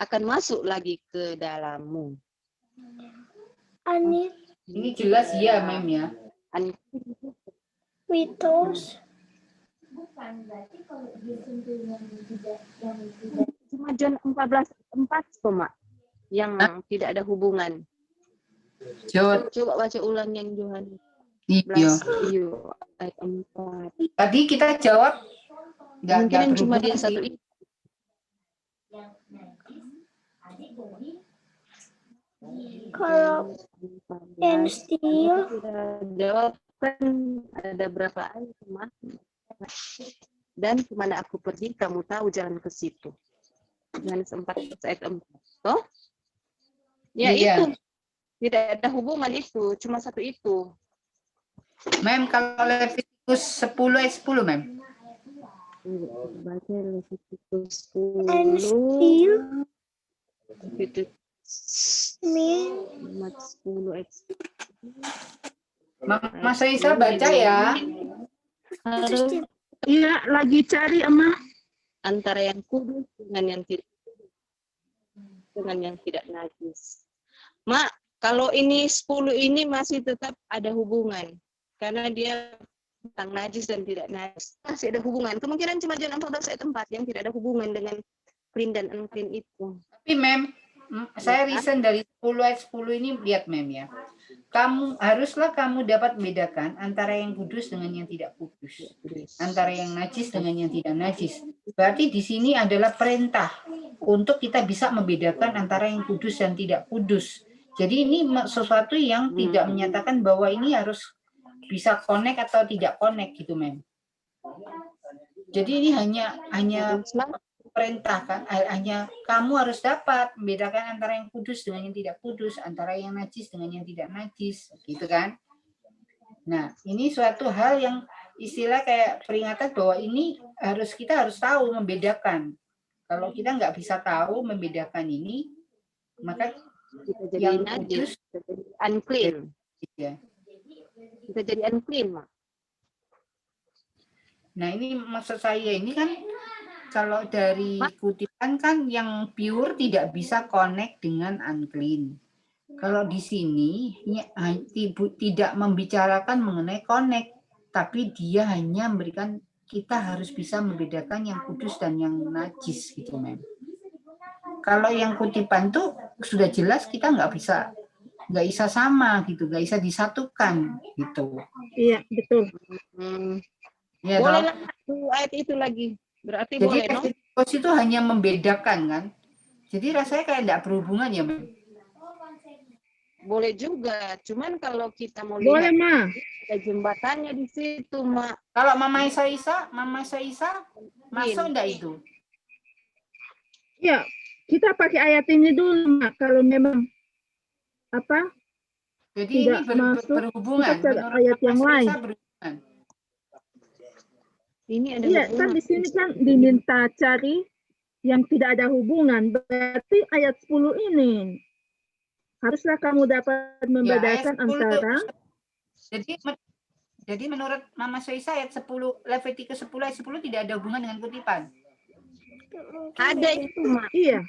[SPEAKER 5] akan masuk lagi ke dalammu.
[SPEAKER 3] Ini jelas ya, Mem ya.
[SPEAKER 4] Witos.
[SPEAKER 5] Cuma John 14:4 yang tidak ada hubungan. Coba baca ulang yang Yohanes.
[SPEAKER 3] Iya.
[SPEAKER 5] Ayat 4.
[SPEAKER 3] Tadi kita jawab
[SPEAKER 5] mungkin cuma dia satu itu.
[SPEAKER 4] Kalau and still
[SPEAKER 5] jawab kan ada berapa ayat, Mak? Dan kemana aku pergi, kamu tahu jalan ke situ. Yohanes 4 ayat 4. Toh? Ya iya. Itu. Tidak ada hubungan itu, cuma satu itu.
[SPEAKER 3] Mem, kalau Levitikus 10 ayat 10, Mem.
[SPEAKER 5] Baca Levitikus 10.
[SPEAKER 4] and still mean
[SPEAKER 5] 10 ayat 10.
[SPEAKER 3] Mas Isa baca ya.
[SPEAKER 2] Iya, lagi cari, Ama.
[SPEAKER 5] Antara yang kudus dengan yang tidak najis. Mak, kalau ini 10 ini masih tetap ada hubungan. Karena dia tentang najis dan tidak najis. Masih ada hubungan. Kemungkinan cuma John 14 ayat 4 yang tidak ada hubungan dengan clean dan unclean itu.
[SPEAKER 3] Tapi Mem, saya reason dari 10 ayat 10 ini, lihat Mem ya. Haruslah kamu dapat membedakan antara yang kudus dengan yang tidak kudus. Antara yang najis dengan yang tidak najis. Berarti di sini adalah perintah untuk kita bisa membedakan antara yang kudus dan tidak kudus. Jadi ini sesuatu yang tidak menyatakan bahwa ini harus bisa connect atau tidak connect gitu, Mem. Jadi ini hanya perintah kan, hanya kamu harus dapat membedakan antara yang kudus dengan yang tidak kudus, antara yang najis dengan yang tidak najis, gitu kan? Nah, ini suatu hal yang istilah kayak peringatan bahwa ini kita harus tahu membedakan. Kalau kita nggak bisa tahu membedakan ini, maka
[SPEAKER 5] kita jadi
[SPEAKER 3] yang
[SPEAKER 5] najis,
[SPEAKER 3] kudus
[SPEAKER 5] kita jadi unclean.
[SPEAKER 3] Ya.
[SPEAKER 5] Kita jadi unclean, Mak.
[SPEAKER 3] Nah, ini maksud saya ini kan kalau dari kutipan kan yang pure tidak bisa connect dengan unclean. Kalau di sini tidak membicarakan mengenai connect, tapi dia hanya memberikan kita harus bisa membedakan yang kudus dan yang najis gitu, Mem. Kalau yang kutipan tuh sudah jelas kita nggak bisa sama gitu, nggak bisa disatukan gitu.
[SPEAKER 2] Iya, betul.
[SPEAKER 3] Ya,
[SPEAKER 5] boleh lah ayat itu lagi. Berarti
[SPEAKER 3] jadi
[SPEAKER 5] boleh, no?
[SPEAKER 3] itu hanya membedakan kan. Jadi rasanya kayak tidak berhubungan ya, Mem.
[SPEAKER 5] boleh juga. Cuman kalau kita mau
[SPEAKER 2] Boleh,
[SPEAKER 5] lihat
[SPEAKER 2] Ma.
[SPEAKER 5] ada jembatannya di situ, Mak.
[SPEAKER 3] Kalau Mama Isa, masuk enggak itu?
[SPEAKER 2] Ya, kita pakai ayat ini dulu, Ma. Kalau memang apa
[SPEAKER 3] Jadi
[SPEAKER 2] tidak
[SPEAKER 3] ini
[SPEAKER 2] masuk,
[SPEAKER 3] berhubungan.
[SPEAKER 2] kita cari
[SPEAKER 3] Menurut
[SPEAKER 2] ayat
[SPEAKER 3] Mama
[SPEAKER 2] yang lain.
[SPEAKER 3] Isa berhubungan.
[SPEAKER 5] Ini ada
[SPEAKER 2] Iya, kan
[SPEAKER 5] hubungan.
[SPEAKER 2] di sini kan diminta cari yang tidak ada hubungan. Berarti ayat 10 ini haruslah kamu dapat membedakan
[SPEAKER 3] ayat 10.
[SPEAKER 2] antara
[SPEAKER 3] Jadi menurut Mama Isa ayat 10 Levitikus 10 ayat 10 tidak ada hubungan dengan kutipan.
[SPEAKER 5] Ada itu, Mak.
[SPEAKER 2] iya.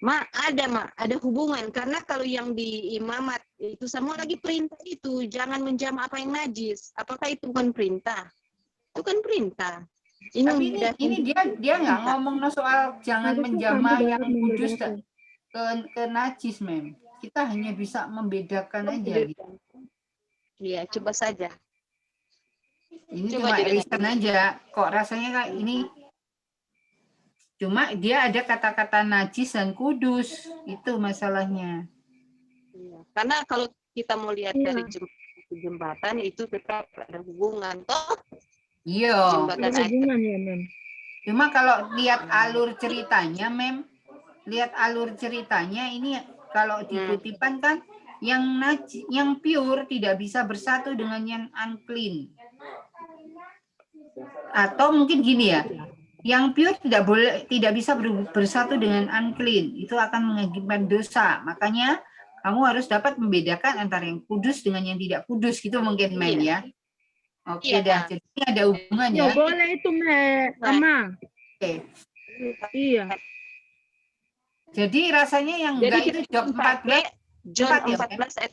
[SPEAKER 5] Mak, ada hubungan. Karena kalau yang di imamat itu semua lagi perintah itu, jangan menjamah apa yang najis. Apakah itu bukan perintah? Itu kan perintah.
[SPEAKER 3] Tapi ini dia nggak ngomong soal jangan
[SPEAKER 2] Harusnya
[SPEAKER 3] menjamah
[SPEAKER 2] kamu
[SPEAKER 3] yang
[SPEAKER 2] dapat
[SPEAKER 3] kudus
[SPEAKER 2] membedakan.
[SPEAKER 3] ke najis, Mem. Kita hanya bisa membedakan aja. Gitu.
[SPEAKER 5] Iya, coba saja.
[SPEAKER 3] Ini
[SPEAKER 5] Coba
[SPEAKER 3] cuma
[SPEAKER 5] didengar.
[SPEAKER 3] lisan aja. Kok rasanya kayak ini? Cuma dia ada kata-kata najis dan kudus. Itu masalahnya.
[SPEAKER 5] Iya. Karena kalau kita mau lihat
[SPEAKER 2] Iya.
[SPEAKER 5] dari jembatan itu tetap ada hubungan. Toh,
[SPEAKER 3] Iya.
[SPEAKER 5] jembatan
[SPEAKER 2] Ada hubungan ya, Mem.
[SPEAKER 3] Cuma kalau lihat alur ceritanya, Mem. Lihat alur ceritanya ini kalau di kutipan kan yang najis, yang pure tidak bisa bersatu dengan yang unclean. Atau mungkin gini ya, yang pure tidak bisa bersatu dengan unclean. Itu akan mengakibatkan dosa. Makanya kamu harus dapat membedakan antara yang kudus dengan yang tidak kudus gitu mungkin, Mem ya. Oke dah. Jadi ini ada hubungan
[SPEAKER 2] Ya,
[SPEAKER 3] ya.
[SPEAKER 2] boleh itu, Mama.
[SPEAKER 3] Oke.
[SPEAKER 2] Iya.
[SPEAKER 3] Jadi rasanya yang
[SPEAKER 5] Jadi
[SPEAKER 3] enggak
[SPEAKER 5] kita
[SPEAKER 3] itu Job 14.
[SPEAKER 5] John
[SPEAKER 3] 4 ya,
[SPEAKER 5] 14 ayat.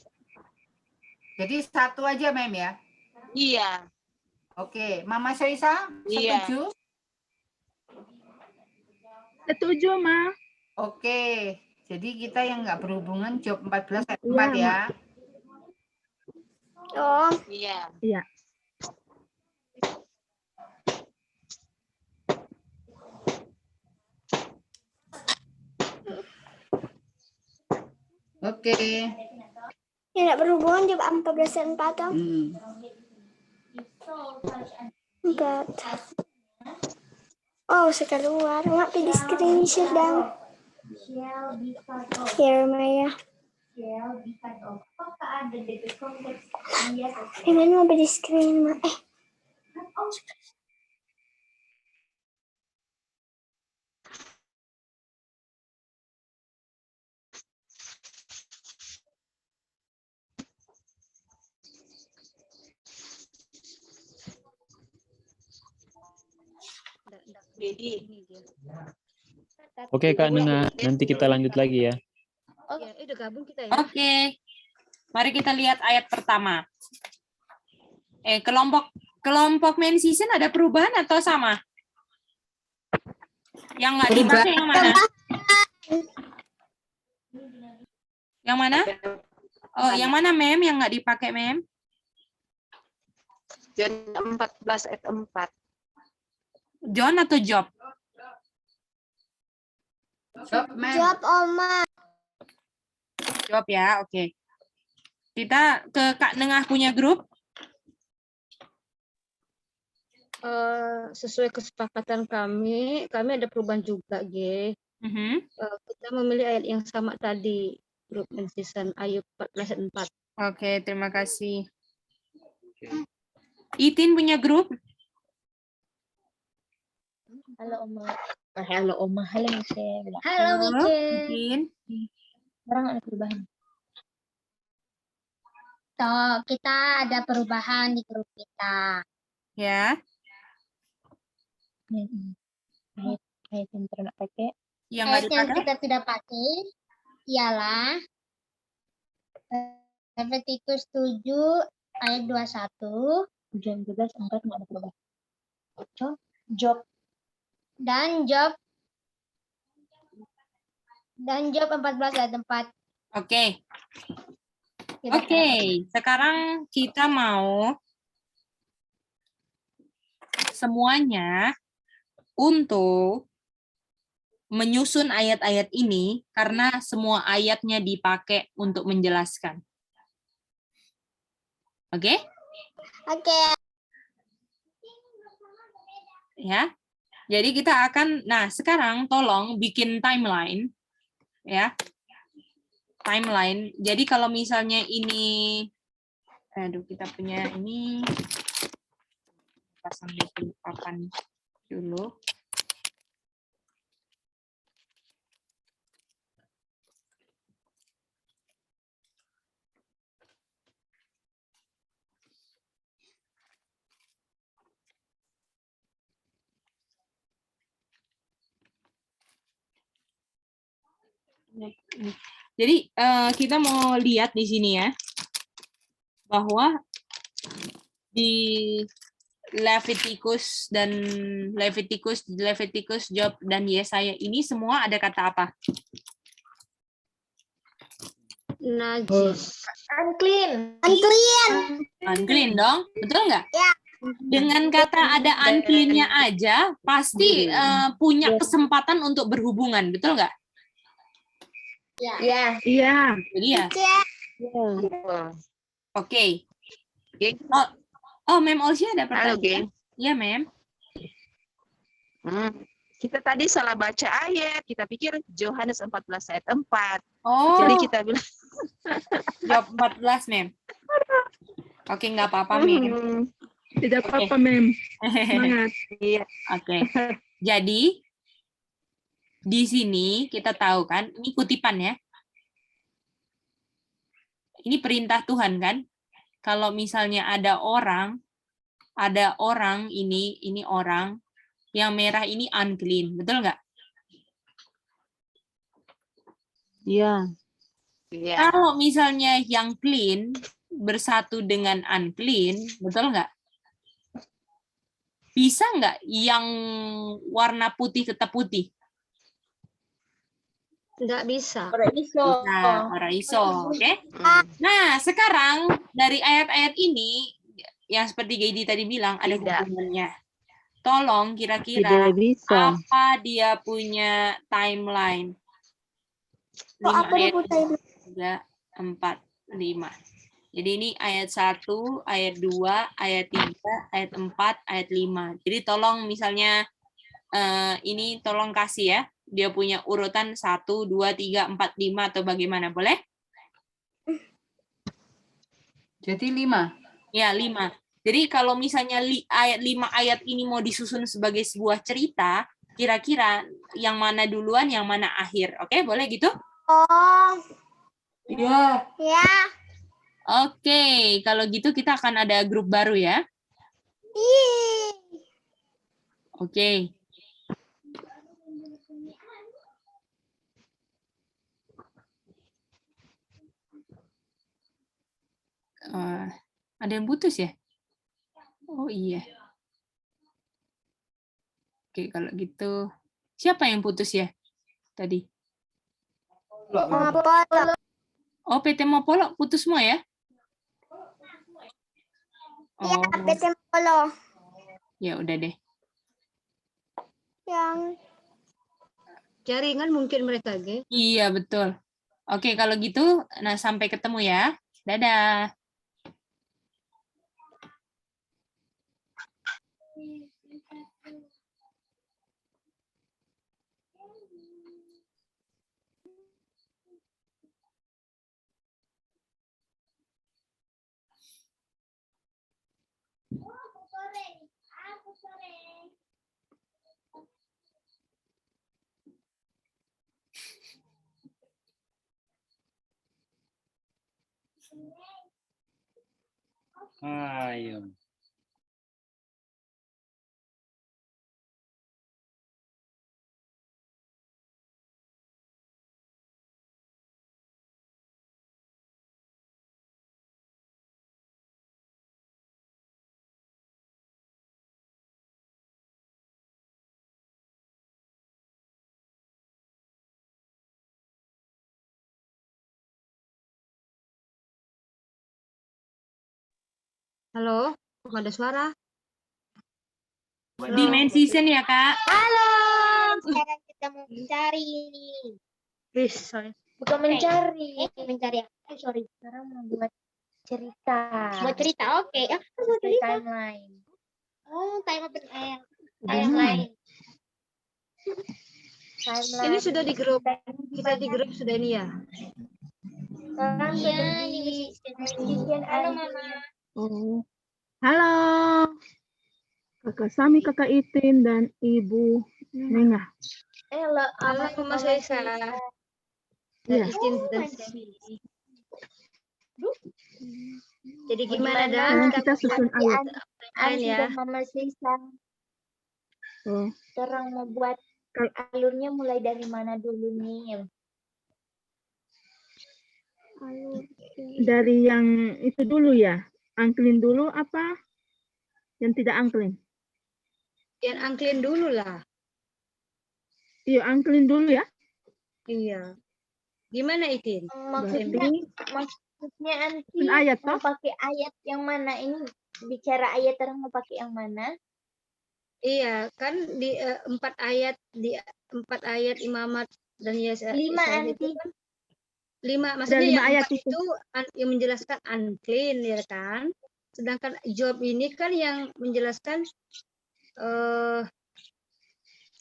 [SPEAKER 3] Jadi satu aja, Mem ya.
[SPEAKER 5] Iya.
[SPEAKER 3] Oke, Mama Syaisa
[SPEAKER 5] Iya.
[SPEAKER 3] setuju?
[SPEAKER 2] Setuju, Ma.
[SPEAKER 3] Oke. Jadi kita yang nggak berhubungan Job 14 ayat 4
[SPEAKER 2] Iya,
[SPEAKER 3] ya.
[SPEAKER 4] Oh,
[SPEAKER 5] Iya.
[SPEAKER 2] Iya.
[SPEAKER 3] Oke.
[SPEAKER 4] yang tidak berhubungan juga 14 dan 4 Om. Empat. Oh, sudah keluar. Mak di screenshot dong. Jeremiah. Gimana mau di screen, Mak?
[SPEAKER 5] Jadi
[SPEAKER 6] Oke Kak Nengah, nanti kita lanjut lagi ya.
[SPEAKER 7] Ya, udah gabung kita ya.
[SPEAKER 1] Oke. Mari kita lihat ayat pertama. Kelompok main season ada perubahan atau sama? Yang nggak dipakai yang mana? Yang mana? Oh, yang mana, Mem? Yang nggak dipakai, Mem?
[SPEAKER 5] John 14 ayat 4.
[SPEAKER 1] John atau Job?
[SPEAKER 3] Job, Mem.
[SPEAKER 4] Jawab, Oma.
[SPEAKER 1] Job ya, oke. Kita ke Kak Nengah punya grup.
[SPEAKER 7] Sesuai kesepakatan kami ada perubahan juga, G. Kita memilih ayat yang sama tadi, grup and season Ayub 14 ayat 4.
[SPEAKER 1] Oke, terima kasih. Itin punya grup.
[SPEAKER 8] Halo Oma. Halo Oma. Halo Michelle.
[SPEAKER 4] Halo, Mice.
[SPEAKER 1] Itin.
[SPEAKER 8] Sekarang ada perubahan.
[SPEAKER 4] Toh, kita ada perubahan di grup kita.
[SPEAKER 1] Ya.
[SPEAKER 8] Ayat yang pernah pakai.
[SPEAKER 1] Yang nggak
[SPEAKER 4] Ayat yang
[SPEAKER 1] dipakai.
[SPEAKER 4] kita tidak pakai ialah Levitikus 7 ayat 21
[SPEAKER 8] John 14 4 nggak ada perubahan. Job
[SPEAKER 4] dan Job 14 ayat 4.
[SPEAKER 1] Oke.
[SPEAKER 4] Kita
[SPEAKER 1] Oke, sekarang kita mau semuanya untuk menyusun ayat-ayat ini karena semua ayatnya dipakai untuk menjelaskan. Oke?
[SPEAKER 4] Oke.
[SPEAKER 1] Ya. Jadi kita akan, nah sekarang tolong bikin timeline, ya. Timeline. Jadi kalau misalnya ini, aduh kita punya ini, pasang di papan dulu. Jadi kita mau lihat di sini ya, bahwa di Leviticus, Job, dan Yesaya ini semua ada kata apa?
[SPEAKER 7] Najis.
[SPEAKER 8] Unclean.
[SPEAKER 1] Unclean dong, betul nggak?
[SPEAKER 4] Ya.
[SPEAKER 1] Dengan kata ada unclean-nya aja, pasti punya kesempatan untuk berhubungan, betul nggak?
[SPEAKER 8] Ya.
[SPEAKER 9] Iya.
[SPEAKER 1] Jadi ya. Oke.
[SPEAKER 5] Oke.
[SPEAKER 1] Oh, Mem Olsya ada
[SPEAKER 5] Halo,
[SPEAKER 1] pertanyaan?
[SPEAKER 5] Geng.
[SPEAKER 1] Iya, Mem.
[SPEAKER 5] Kita tadi salah baca ayat. Kita pikir Yohanes 14 ayat 4.
[SPEAKER 1] Oh,
[SPEAKER 5] Jadi kita bilang
[SPEAKER 1] Job 14, Mem. Oke, nggak apa-apa, Mem.
[SPEAKER 2] Tidak apa-apa, Mem. Semangat.
[SPEAKER 5] iya.
[SPEAKER 1] Oke. Jadi, di sini kita tahu kan, ini kutipan ya. Ini perintah Tuhan kan. Kalau misalnya ada orang ini orang, yang merah ini unclean, betul nggak?
[SPEAKER 9] Iya.
[SPEAKER 5] Iya.
[SPEAKER 1] Kalau misalnya yang clean bersatu dengan unclean, betul nggak? Bisa nggak yang warna putih tetap putih?
[SPEAKER 7] Nggak bisa.
[SPEAKER 1] Nah, ora iso, oke? Nah, sekarang dari ayat-ayat ini, yang seperti Gaidi tadi bilang, ada
[SPEAKER 5] Tidak.
[SPEAKER 1] hubungannya. Tolong kira-kira
[SPEAKER 9] Tidak bisa.
[SPEAKER 1] apa dia punya timeline? 5
[SPEAKER 4] Apa
[SPEAKER 1] ayat,
[SPEAKER 4] dia
[SPEAKER 1] 3, 4, 5. Jadi ini ayat 1, ayat 2, ayat 3, ayat 4, ayat 5. Jadi tolong misalnya ini tolong kasih ya. Dia punya urutan 1, 2, 3, 4, 5 atau bagaimana? Boleh?
[SPEAKER 3] Jadi 5.
[SPEAKER 1] Ya, 5. Jadi kalau misalnya ayat 5 ayat ini mau disusun sebagai sebuah cerita, kira-kira yang mana duluan, yang mana akhir. Oke, boleh gitu?
[SPEAKER 4] Oh.
[SPEAKER 3] Iya.
[SPEAKER 4] Ya.
[SPEAKER 1] Oke, kalau gitu kita akan ada grup baru ya.
[SPEAKER 4] Ih.
[SPEAKER 1] Oke. Ada yang putus ya? Oh iya. Oke, kalau gitu. Siapa yang putus ya tadi?
[SPEAKER 4] Apa?
[SPEAKER 1] Oh, PT Mopolo putus semua ya?
[SPEAKER 4] Ya,
[SPEAKER 1] Oh,
[SPEAKER 4] PT Polo.
[SPEAKER 1] ya udah deh.
[SPEAKER 4] Yang
[SPEAKER 7] Jaringan mungkin mereka, Ge.
[SPEAKER 1] Iya, betul. Oke, kalau gitu, nah sampai ketemu ya. Dadah.
[SPEAKER 6] Ayo.
[SPEAKER 7] Halo, kok ada suara?
[SPEAKER 1] Di main season ya, Kak?
[SPEAKER 4] halo. Sekarang kita
[SPEAKER 8] kita mau mencari ini.
[SPEAKER 7] Bisa.
[SPEAKER 8] Bukan mencari. Mencari apa? Sorry. Sekarang mau buat cerita. Buat cerita, oke. Buat cerita. Timeline. Oh, timeline.
[SPEAKER 7] Ini sudah di grup. Kita di grup sudah ini ya.
[SPEAKER 8] Sekarang sudah di halo Mama.
[SPEAKER 2] Oh. Halo. Kakak Sami, Kakak Itin, dan Ibu Nengah.
[SPEAKER 8] Halo,
[SPEAKER 7] Halo Mama Sesa.
[SPEAKER 2] Iya.
[SPEAKER 7] Itin dan Semi. Jadi gimana dah?
[SPEAKER 2] Sekarang kita susun ayat.
[SPEAKER 8] Anti
[SPEAKER 7] ya.
[SPEAKER 8] dan Mama Sisa.
[SPEAKER 2] Oh.
[SPEAKER 8] Orang mau buat alurnya mulai dari mana dulu nih?
[SPEAKER 2] Dari yang itu dulu ya. Angklin dulu apa? Yang tidak angklin?
[SPEAKER 7] Yang angklin dulu lah.
[SPEAKER 2] Iya, angklin dulu ya.
[SPEAKER 7] Iya. Gimana Itin?
[SPEAKER 8] Maksudnya Anti
[SPEAKER 2] ayat
[SPEAKER 8] mau
[SPEAKER 2] toh?
[SPEAKER 8] pakai ayat yang mana ini? Bicara ayat orang mau pakai yang mana?
[SPEAKER 7] Iya, kan di 4 ayat imamat dan Yesa.
[SPEAKER 8] 5 Anti.
[SPEAKER 7] 5, maksudnya
[SPEAKER 2] 5
[SPEAKER 7] yang
[SPEAKER 2] ayat
[SPEAKER 7] 4 itu yang menjelaskan unclean ya kan. Sedangkan Job ini kan yang menjelaskan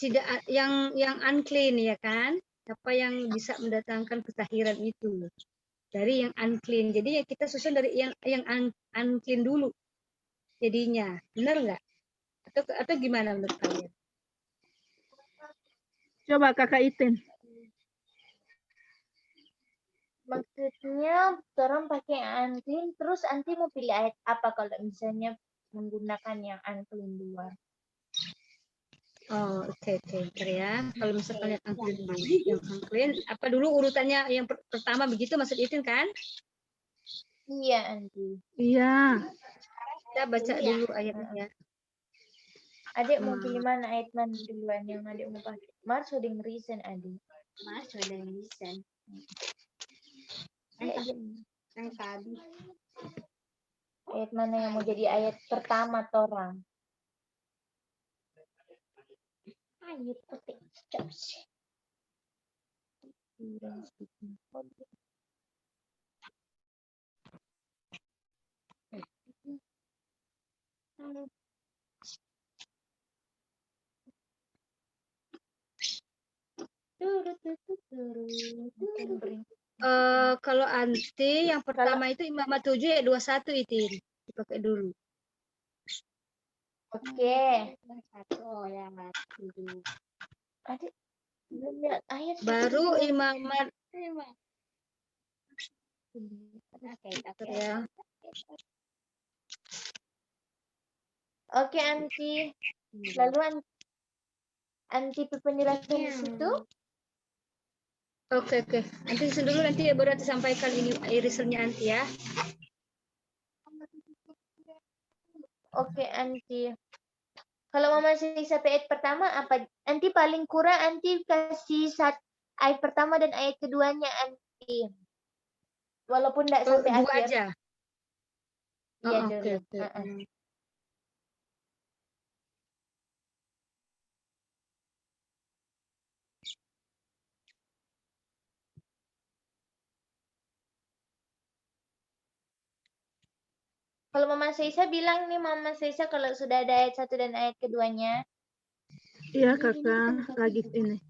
[SPEAKER 7] tidak yang unclean ya kan. Apa yang bisa mendatangkan ketahiran itu dari yang unclean. Jadi ya kita susun dari yang unclean dulu. Jadinya, benar nggak? Atau gimana menurut kalian?
[SPEAKER 2] Coba Kakak Itin.
[SPEAKER 8] Maksudnya orang pakai unclean, terus Anti mau pilih ayat apa kalau misalnya menggunakan yang unclean dua?
[SPEAKER 7] Oh, oke. Bentar ya. Kalau misalkan yang unclean, apa dulu urutannya yang pertama begitu maksud Itin kan?
[SPEAKER 8] Iya, Anti.
[SPEAKER 2] Iya.
[SPEAKER 7] Kita baca dulu ayatnya.
[SPEAKER 8] Adik mau pilih mana ayat mana duluan yang adik mau pakai? Mars udah reason adik. Mars udah reason. Yang tadi. Ayat mana yang mau jadi ayat pertama torang? Ayat petik.
[SPEAKER 7] Kalau Anti yang pertama itu Imamat 7 ya 21 itu dipakai dulu.
[SPEAKER 8] Oke. Satu yang Adik belum lihat ayat.
[SPEAKER 7] Baru Imamat ya.
[SPEAKER 8] Oke, Anti. Lalu Anti penjelasan di situ.
[SPEAKER 7] Oke. Nanti susun dulu nanti ya baru sampaikan ini irisannya Anti ya.
[SPEAKER 8] Oke, Anti. Kalau Mama Sisa sampai ayat pertama apa? Anti paling kurang Anti kasih ayat pertama dan ayat keduanya Anti. Walaupun tidak sampai
[SPEAKER 7] dua
[SPEAKER 8] akhir.
[SPEAKER 7] aja.
[SPEAKER 8] Iya
[SPEAKER 7] Oke.
[SPEAKER 8] dulu. Kalau Mama Sisa bilang nih Mama Sisa kalau sudah ada ayat 1 dan ayat keduanya.
[SPEAKER 2] Iya Kakak, lagi ini.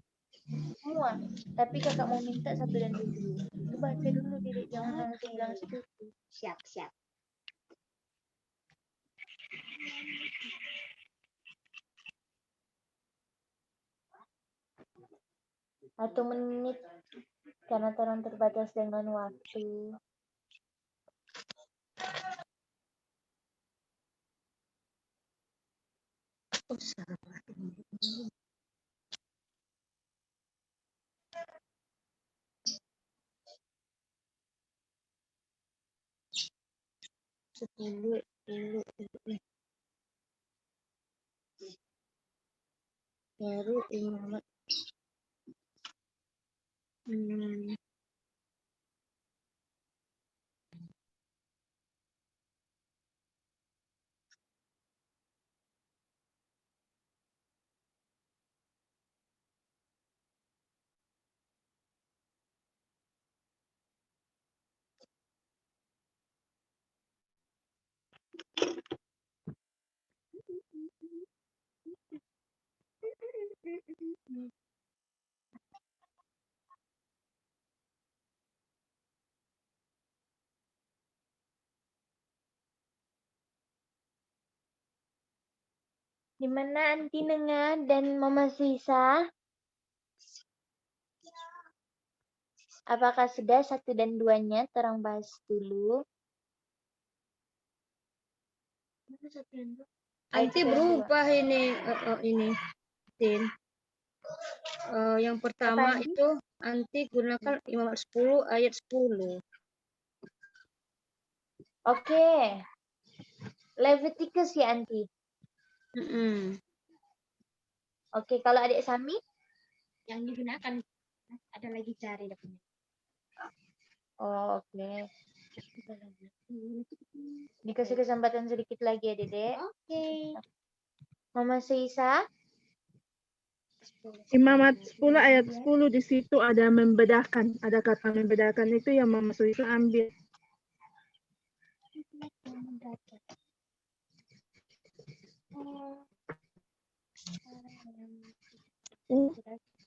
[SPEAKER 8] Semua. Tapi Kakak mau minta 1 dan 2 dulu. Itu baca dulu diri jangan langsung bilang setuju. Siap. Satu menit karena terang terbatas dengan waktu.
[SPEAKER 7] Baru Imamat.
[SPEAKER 8] Di mana Anti Nenga dan Mama Sisa? Apakah sudah 1 dan 2-nya terang bahas dulu?
[SPEAKER 7] Nanti berubah ini, Tin. Yang pertama
[SPEAKER 8] Anti?
[SPEAKER 7] itu Anti gunakan Imamat 10 ayat 10.
[SPEAKER 8] Oke. Leviticus ya Anti. Oke, kalau adik Sami?
[SPEAKER 10] Yang digunakan ada lagi cari dapatnya.
[SPEAKER 8] Oh, oke. Dikasih kesempatan sedikit lagi ya, Dedek.
[SPEAKER 10] Oke.
[SPEAKER 8] Mama Sisa?
[SPEAKER 2] Imamat 10 ayat 10 di situ ada membedakan, ada kata membedakan itu yang Mama Suisa ambil.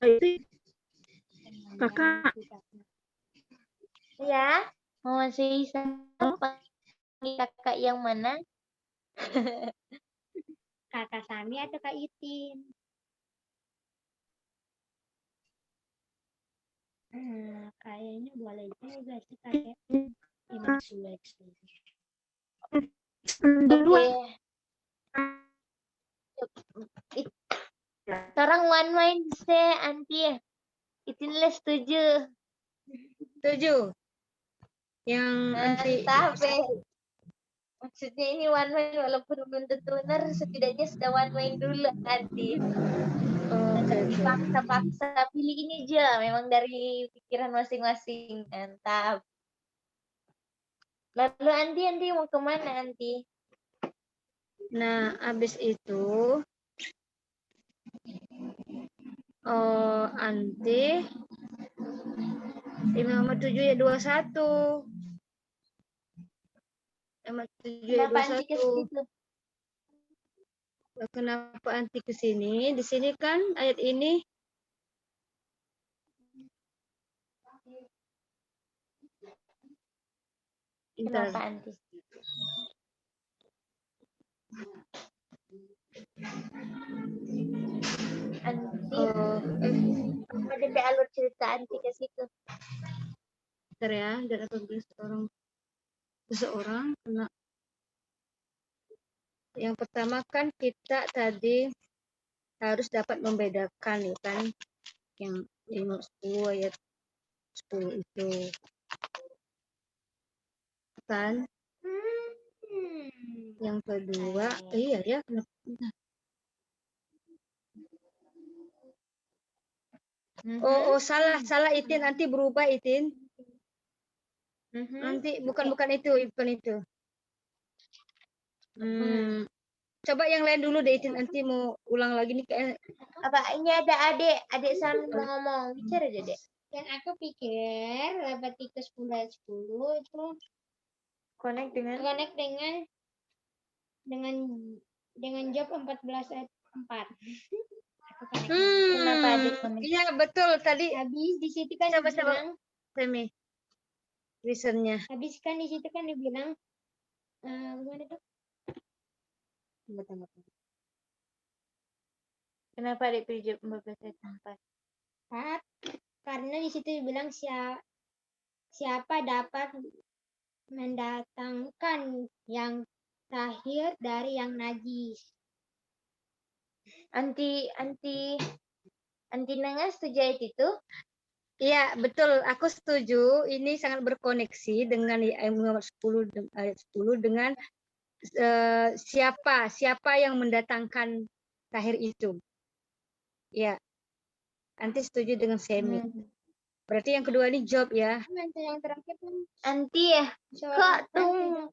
[SPEAKER 2] Itu kakak.
[SPEAKER 8] Ya, Mama Sisa. Panggil kakak yang mana?
[SPEAKER 10] Kakak Sami atau Kak Itin? Kayaknya boleh juga sih pakai Imamat 10 ayat 10.
[SPEAKER 8] Oke. Sekarang one mind se Anti. Itinlah setuju.
[SPEAKER 7] Setuju. Yang Anti
[SPEAKER 8] Maksudnya ini one mind walaupun belum tentu benar, setidaknya sudah one mind dulu Anti. Paksa pilih ini aja, memang dari pikiran masing-masing. Mantap. Lalu Anti mau kemana Anti?
[SPEAKER 7] Nah, habis itu Anti Imamat 7 ayat 21. Imamat 7 ayat
[SPEAKER 8] Kenapa Anti ke
[SPEAKER 7] 21.
[SPEAKER 8] situ?
[SPEAKER 7] Kenapa Anti ke sini? Di sini kan ayat ini
[SPEAKER 8] Kenapa Anti? Anti, ada alur cerita Anti ke situ.
[SPEAKER 7] Bentar ya, dan apabila seseorang kena. Yang pertama kan kita tadi harus dapat membedakan ya kan, yang 10 ayat 10 itu kan. Yang kedua, iya ya, salah Itin, nanti berubah Itin. Nanti bukan itu. Coba yang lain dulu deh Itin, nanti mau ulang lagi nih kayak.
[SPEAKER 8] Apa ini ada adik Sami mau ngomong, bicara aja Dek.
[SPEAKER 10] Yang aku pikir Leviticus 10 ayat 10 itu
[SPEAKER 8] Connect
[SPEAKER 10] dengan Job 14 ayat 4.
[SPEAKER 8] Kenapa adik connect?
[SPEAKER 7] Iya betul tadi.
[SPEAKER 10] Habis di situ kan
[SPEAKER 7] dibilang Semi reasonnya.
[SPEAKER 10] Habis kan di situ kan dibilang gimana tuh?
[SPEAKER 8] Kenapa adik pilih Job 14 ayat 4?
[SPEAKER 10] Karena di situ dibilang siapa dapat mendatangkan yang tahir dari yang najis.
[SPEAKER 8] Anti Nenga setuju ayat itu?
[SPEAKER 7] Iya, betul. Aku setuju. Ini sangat berkoneksi dengan ayat 10 dengan siapa yang mendatangkan tahir itu. Ya. Anti setuju dengan Semi. Berarti yang kedua ini Job ya.
[SPEAKER 10] Yang terakhir kan
[SPEAKER 8] Anti ya.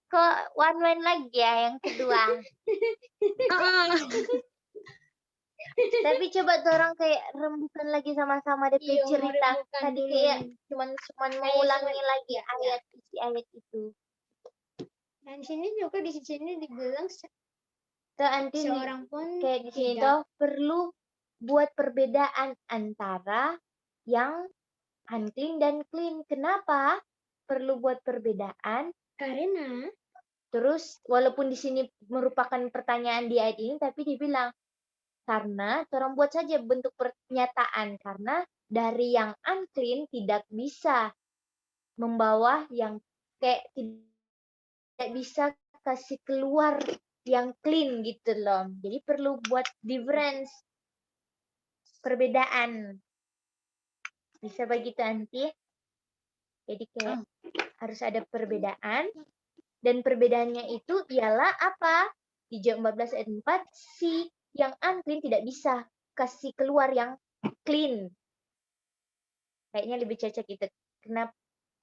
[SPEAKER 8] Kok one man lagi ya yang kedua. Tapi coba orang kayak rembukan lagi sama-sama DP cerita. Tadi kayak cuman mengulangi lagi ayat itu.
[SPEAKER 10] Dan di sini juga di sini dibilang
[SPEAKER 8] Anti
[SPEAKER 10] seorang pun
[SPEAKER 8] kayak di sini tuh perlu buat perbedaan antara yang unclean dan clean. Kenapa perlu buat perbedaan?
[SPEAKER 10] Karena
[SPEAKER 8] terus walaupun di sini merupakan pertanyaan di ayat ini, tapi dibilang Karena orang buat saja bentuk pernyataan karena dari yang unclean tidak bisa membawa yang kayak tidak bisa kasih keluar yang clean gitu loh. Jadi perlu buat difference, perbedaan. Bisa begitu nanti. Jadi kayak harus ada perbedaan. Dan perbedaannya itu ialah apa? Di Job 14 ayat 4, si yang unclean tidak bisa kasih keluar yang clean. Kayaknya lebih cocok itu.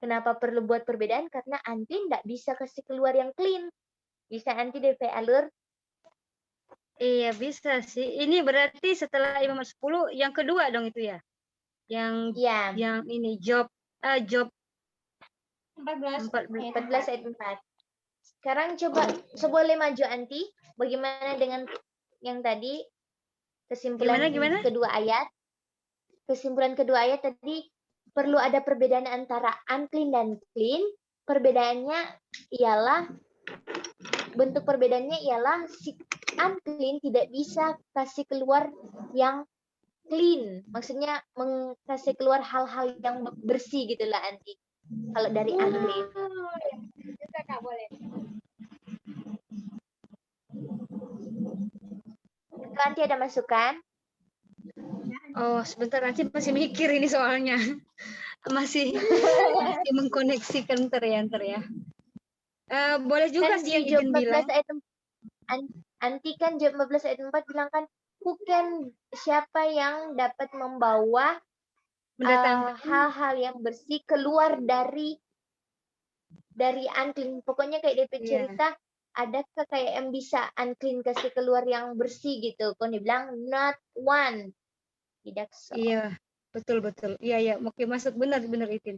[SPEAKER 8] Kenapa perlu buat perbedaan? Karena unclean tidak bisa kasih keluar yang clean. Bisa nanti DP alur?
[SPEAKER 7] Iya bisa sih. Ini berarti setelah Imamat 10 yang kedua dong itu ya. Yang ini Job
[SPEAKER 10] 14
[SPEAKER 8] ayat 4. Sekarang coba boleh maju Anti. Bagaimana dengan yang tadi kesimpulan
[SPEAKER 7] Gimana?
[SPEAKER 8] kedua ayat? Kesimpulan kedua ayat tadi perlu ada perbedaan antara unclean dan clean. Perbedaannya ialah bentuk perbedaannya ialah si unclean tidak bisa kasih keluar yang clean. Maksudnya kasih keluar hal-hal yang bersih gitulah Anti. Kalau dari unclean.
[SPEAKER 10] Bisa Kak, boleh.
[SPEAKER 8] Nanti ada masukan?
[SPEAKER 7] Oh, sebentar nanti masih mikir ini soalnya. masih mengkoneksikan ntar ya. Boleh juga
[SPEAKER 8] Kan
[SPEAKER 7] sih yang
[SPEAKER 8] di Job
[SPEAKER 7] izin
[SPEAKER 8] 14
[SPEAKER 7] bilang.
[SPEAKER 8] ayat Anti kan Job 14 ayat 4 bilang kan siapa yang dapat membawa hal-hal yang bersih keluar dari unclean. Pokoknya kayak DP cerita adakah kayak yang bisa unclean kasih keluar yang bersih gitu. Kon dibilang not one. Tidak so.
[SPEAKER 7] Iya, betul. Iya, oke masuk benar itu.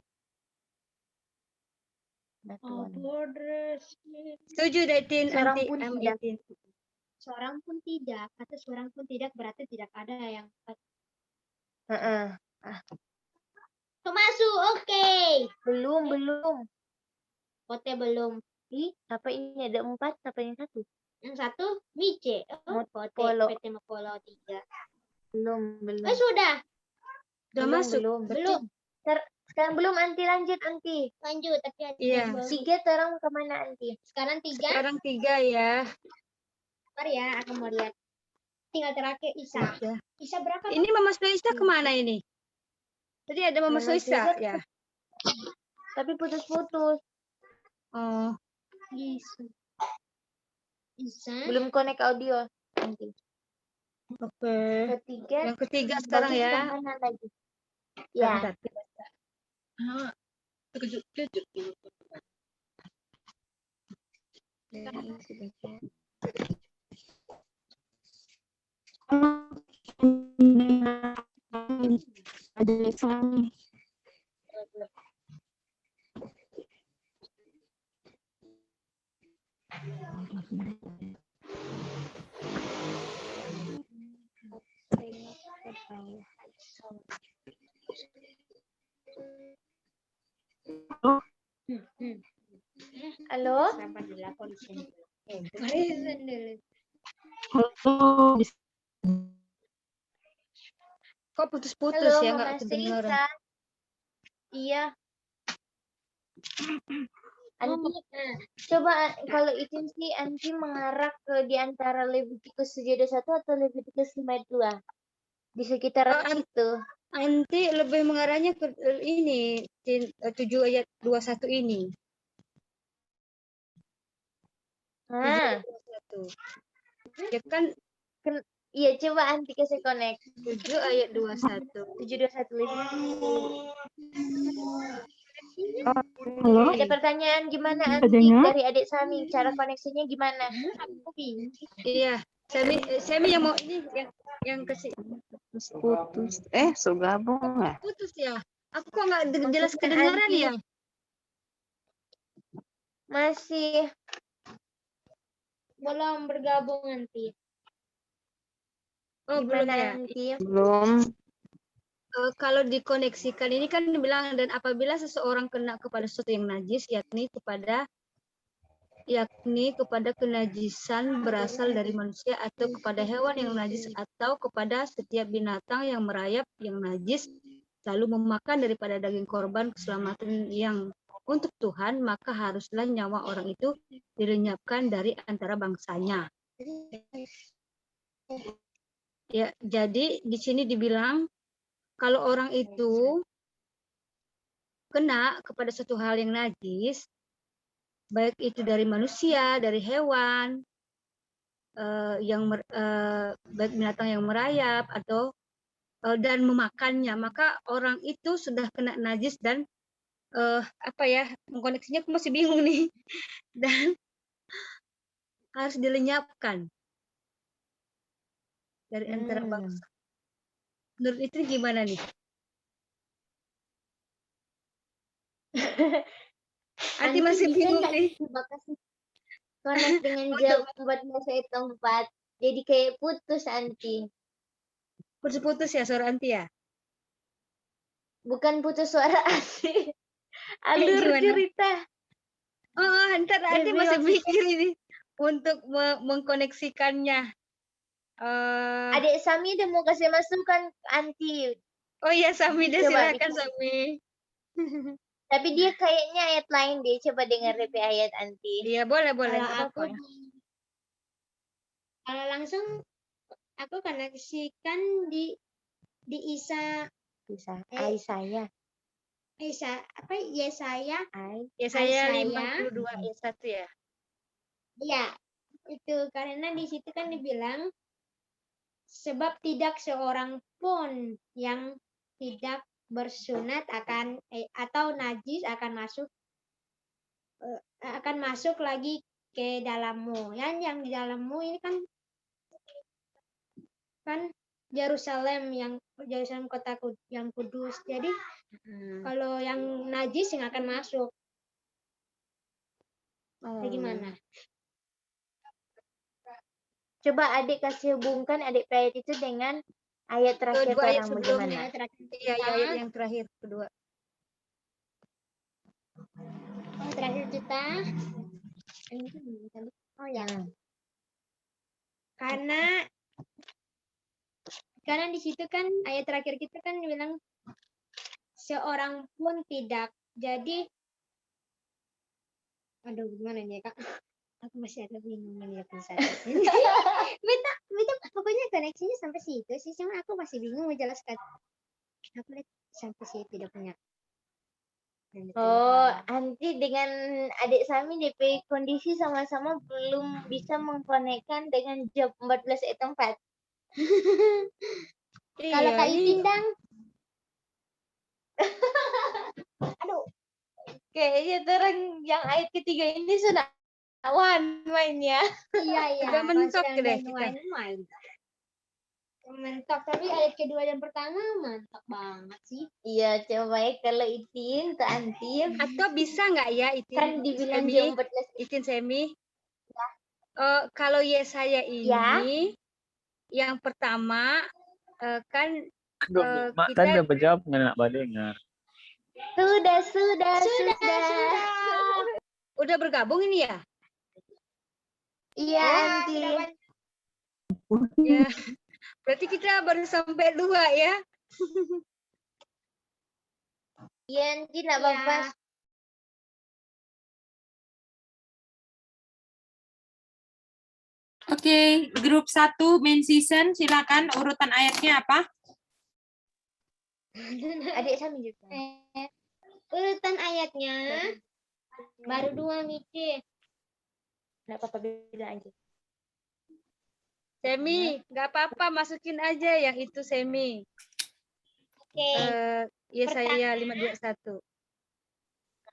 [SPEAKER 7] Setuju Datin,
[SPEAKER 10] Seorang
[SPEAKER 7] anti
[SPEAKER 10] pun tidak.
[SPEAKER 7] Datin.
[SPEAKER 10] Seorang pun tidak. Kata seorang pun tidak berarti tidak ada yang masuk. Oke.
[SPEAKER 8] Belum.
[SPEAKER 10] Pote belum.
[SPEAKER 8] Apa ini ada 4? Apa yang 1?
[SPEAKER 10] Yang 1 Mice. Pote PT Mapolo 3.
[SPEAKER 8] Belum.
[SPEAKER 10] Sudah.
[SPEAKER 7] Udah masuk.
[SPEAKER 8] Belum. Sekarang belum Anti, lanjut Anti.
[SPEAKER 10] Lanjut tapi ada
[SPEAKER 7] Iya.
[SPEAKER 8] 3 terang kemana Anti?
[SPEAKER 10] Sekarang 3.
[SPEAKER 7] Sekarang 3 ya.
[SPEAKER 10] Bentar ya, aku mau lihat. Tinggal terakhir Isa. Isa berapa?
[SPEAKER 7] Ini Mama Suisa kemana ini? Tadi ada Mama Suisa ya.
[SPEAKER 8] Tapi putus-putus.
[SPEAKER 7] Oh.
[SPEAKER 10] Isa.
[SPEAKER 8] Belum connect audio Anti.
[SPEAKER 7] Oke.
[SPEAKER 8] Yang
[SPEAKER 7] ketiga sekarang ya.
[SPEAKER 8] Mana lagi? Ya.
[SPEAKER 9] Terkejut. Ada Islami.
[SPEAKER 8] Halo?
[SPEAKER 9] Halo.
[SPEAKER 7] Kok putus-putus
[SPEAKER 8] Halo,
[SPEAKER 7] ya
[SPEAKER 8] Mama
[SPEAKER 7] nggak kedengeran.
[SPEAKER 8] Suisa. Iya. Anti, coba kalau itu sih Anti mengarah ke di antara Levitikus 7:1 atau Levitikus 5:2. Di sekitaran situ.
[SPEAKER 7] Anti lebih mengarahnya ke ini 7 ayat 21 ini. Ya kan
[SPEAKER 8] iya, coba Anti kasih connect.
[SPEAKER 7] 7 ayat 21.
[SPEAKER 8] 7:21.
[SPEAKER 9] Halo.
[SPEAKER 8] Ada pertanyaan gimana Anti dari adik Sami? Cara koneksinya gimana?
[SPEAKER 7] Iya, Semi yang mau ini yang kasih
[SPEAKER 9] Putus. So gabung ya?
[SPEAKER 7] putus ya. Aku kok nggak jelas kedengaran ya?
[SPEAKER 8] Masih
[SPEAKER 10] Belum bergabung nanti.
[SPEAKER 7] Oh, belum
[SPEAKER 8] gimana
[SPEAKER 7] ya.
[SPEAKER 8] Anti?
[SPEAKER 9] Belum.
[SPEAKER 7] Kalau dikoneksikan ini kan dibilang dan apabila seseorang kena kepada sesuatu yang najis yakni kepada yakni kepada kenajisan berasal dari manusia atau kepada hewan yang najis atau kepada setiap binatang yang merayap yang najis lalu memakan daripada daging korban keselamatan yang untuk Tuhan, maka haruslah nyawa orang itu dilenyapkan dari antara bangsanya. Ya, jadi di sini dibilang kalau orang itu kena kepada satu hal yang najis, baik itu dari manusia, dari hewan, baik binatang yang merayap atau dan memakannya, maka orang itu sudah kena najis dan mengkoneksinya aku masih bingung nih, dan harus dilenyapkan dari antara bangsa. Menurut itu gimana nih? Anti masih bingung nih.
[SPEAKER 8] Terima kasih. Connect dengan jam 14.4. Jadi kayak putus Anti.
[SPEAKER 7] Putus-putus ya suara Anti ya?
[SPEAKER 8] Bukan putus suara Anti. Alur cerita.
[SPEAKER 7] Oh, ntar Anti masih mikir ini untuk mengkoneksikannya.
[SPEAKER 8] Adik Sami udah mau kasih masukan Anti.
[SPEAKER 7] Oh iya Sami, deh silakan Sami.
[SPEAKER 8] Tapi dia kayaknya ayat lain deh. Coba dengar DP ayat Anti.
[SPEAKER 7] Iya boleh.
[SPEAKER 10] Kalau langsung aku koneksikan di Yesaya
[SPEAKER 8] Yesaya
[SPEAKER 10] 52
[SPEAKER 7] ayat 1 ya.
[SPEAKER 10] Iya, itu karena di situ kan dibilang sebab tidak seorang pun yang tidak bersunat atau najis akan masuk lagi ke dalammu. Yang di dalammu ini kan Yerusalem kota yang kudus. Jadi kalau yang najis yang akan masuk. Bagaimana?
[SPEAKER 8] Coba adik kasih hubungkan adik ayat itu dengan ayat terakhir
[SPEAKER 7] ayat
[SPEAKER 8] orang
[SPEAKER 7] sebelumnya.
[SPEAKER 8] bagaimana?
[SPEAKER 7] Ayat yang terakhir kedua.
[SPEAKER 10] Terakhir kita. Oh ya. Karena di situ kan ayat terakhir kita kan bilang seorang pun tidak. Jadi aduh gimana nih Kak? Aku masih agak bingung melihat misalnya. Beta pokoknya koneksinya sampai situ sih, cuma aku masih bingung menjelaskan. Aku lihat sampai situ tidak punya.
[SPEAKER 8] Oh, Anti dengan adik Sami DP kondisi sama-sama belum bisa mengkonekkan dengan job 14.4.
[SPEAKER 10] Kalau Kak Itin dang.
[SPEAKER 8] Aduh. Kayaknya terang yang ayat ketiga ini sudah mainnya.
[SPEAKER 10] Iya.
[SPEAKER 7] Udah mentok deh
[SPEAKER 10] main. Mentok, tapi ayat kedua dan pertama mantap banget sih.
[SPEAKER 8] Iya, coba ya kalau Itin ke Anti.
[SPEAKER 7] Atau bisa nggak ya Itin?
[SPEAKER 8] Kan dibilang jam 14.
[SPEAKER 7] Itin Semi. Ya. Kalau Yesaya ini yang pertama kan
[SPEAKER 6] kita udah berjawab nggak dengar.
[SPEAKER 8] Sudah.
[SPEAKER 7] Udah bergabung ini ya?
[SPEAKER 8] Iya, Anti.
[SPEAKER 7] Ya. Berarti kita baru sampai 2 ya?
[SPEAKER 8] Iya, Anti, nggak apa-apa.
[SPEAKER 1] Oke, grup 1 main season, silakan urutan ayatnya apa?
[SPEAKER 8] Adik Sami juga.
[SPEAKER 10] Urutan ayatnya baru 2 Miki.
[SPEAKER 8] Nggak apa-apa, bilang aja.
[SPEAKER 7] Semi, nggak apa-apa, masukin aja yang itu Semi.
[SPEAKER 10] Oke.
[SPEAKER 7] Yesaya 5:21.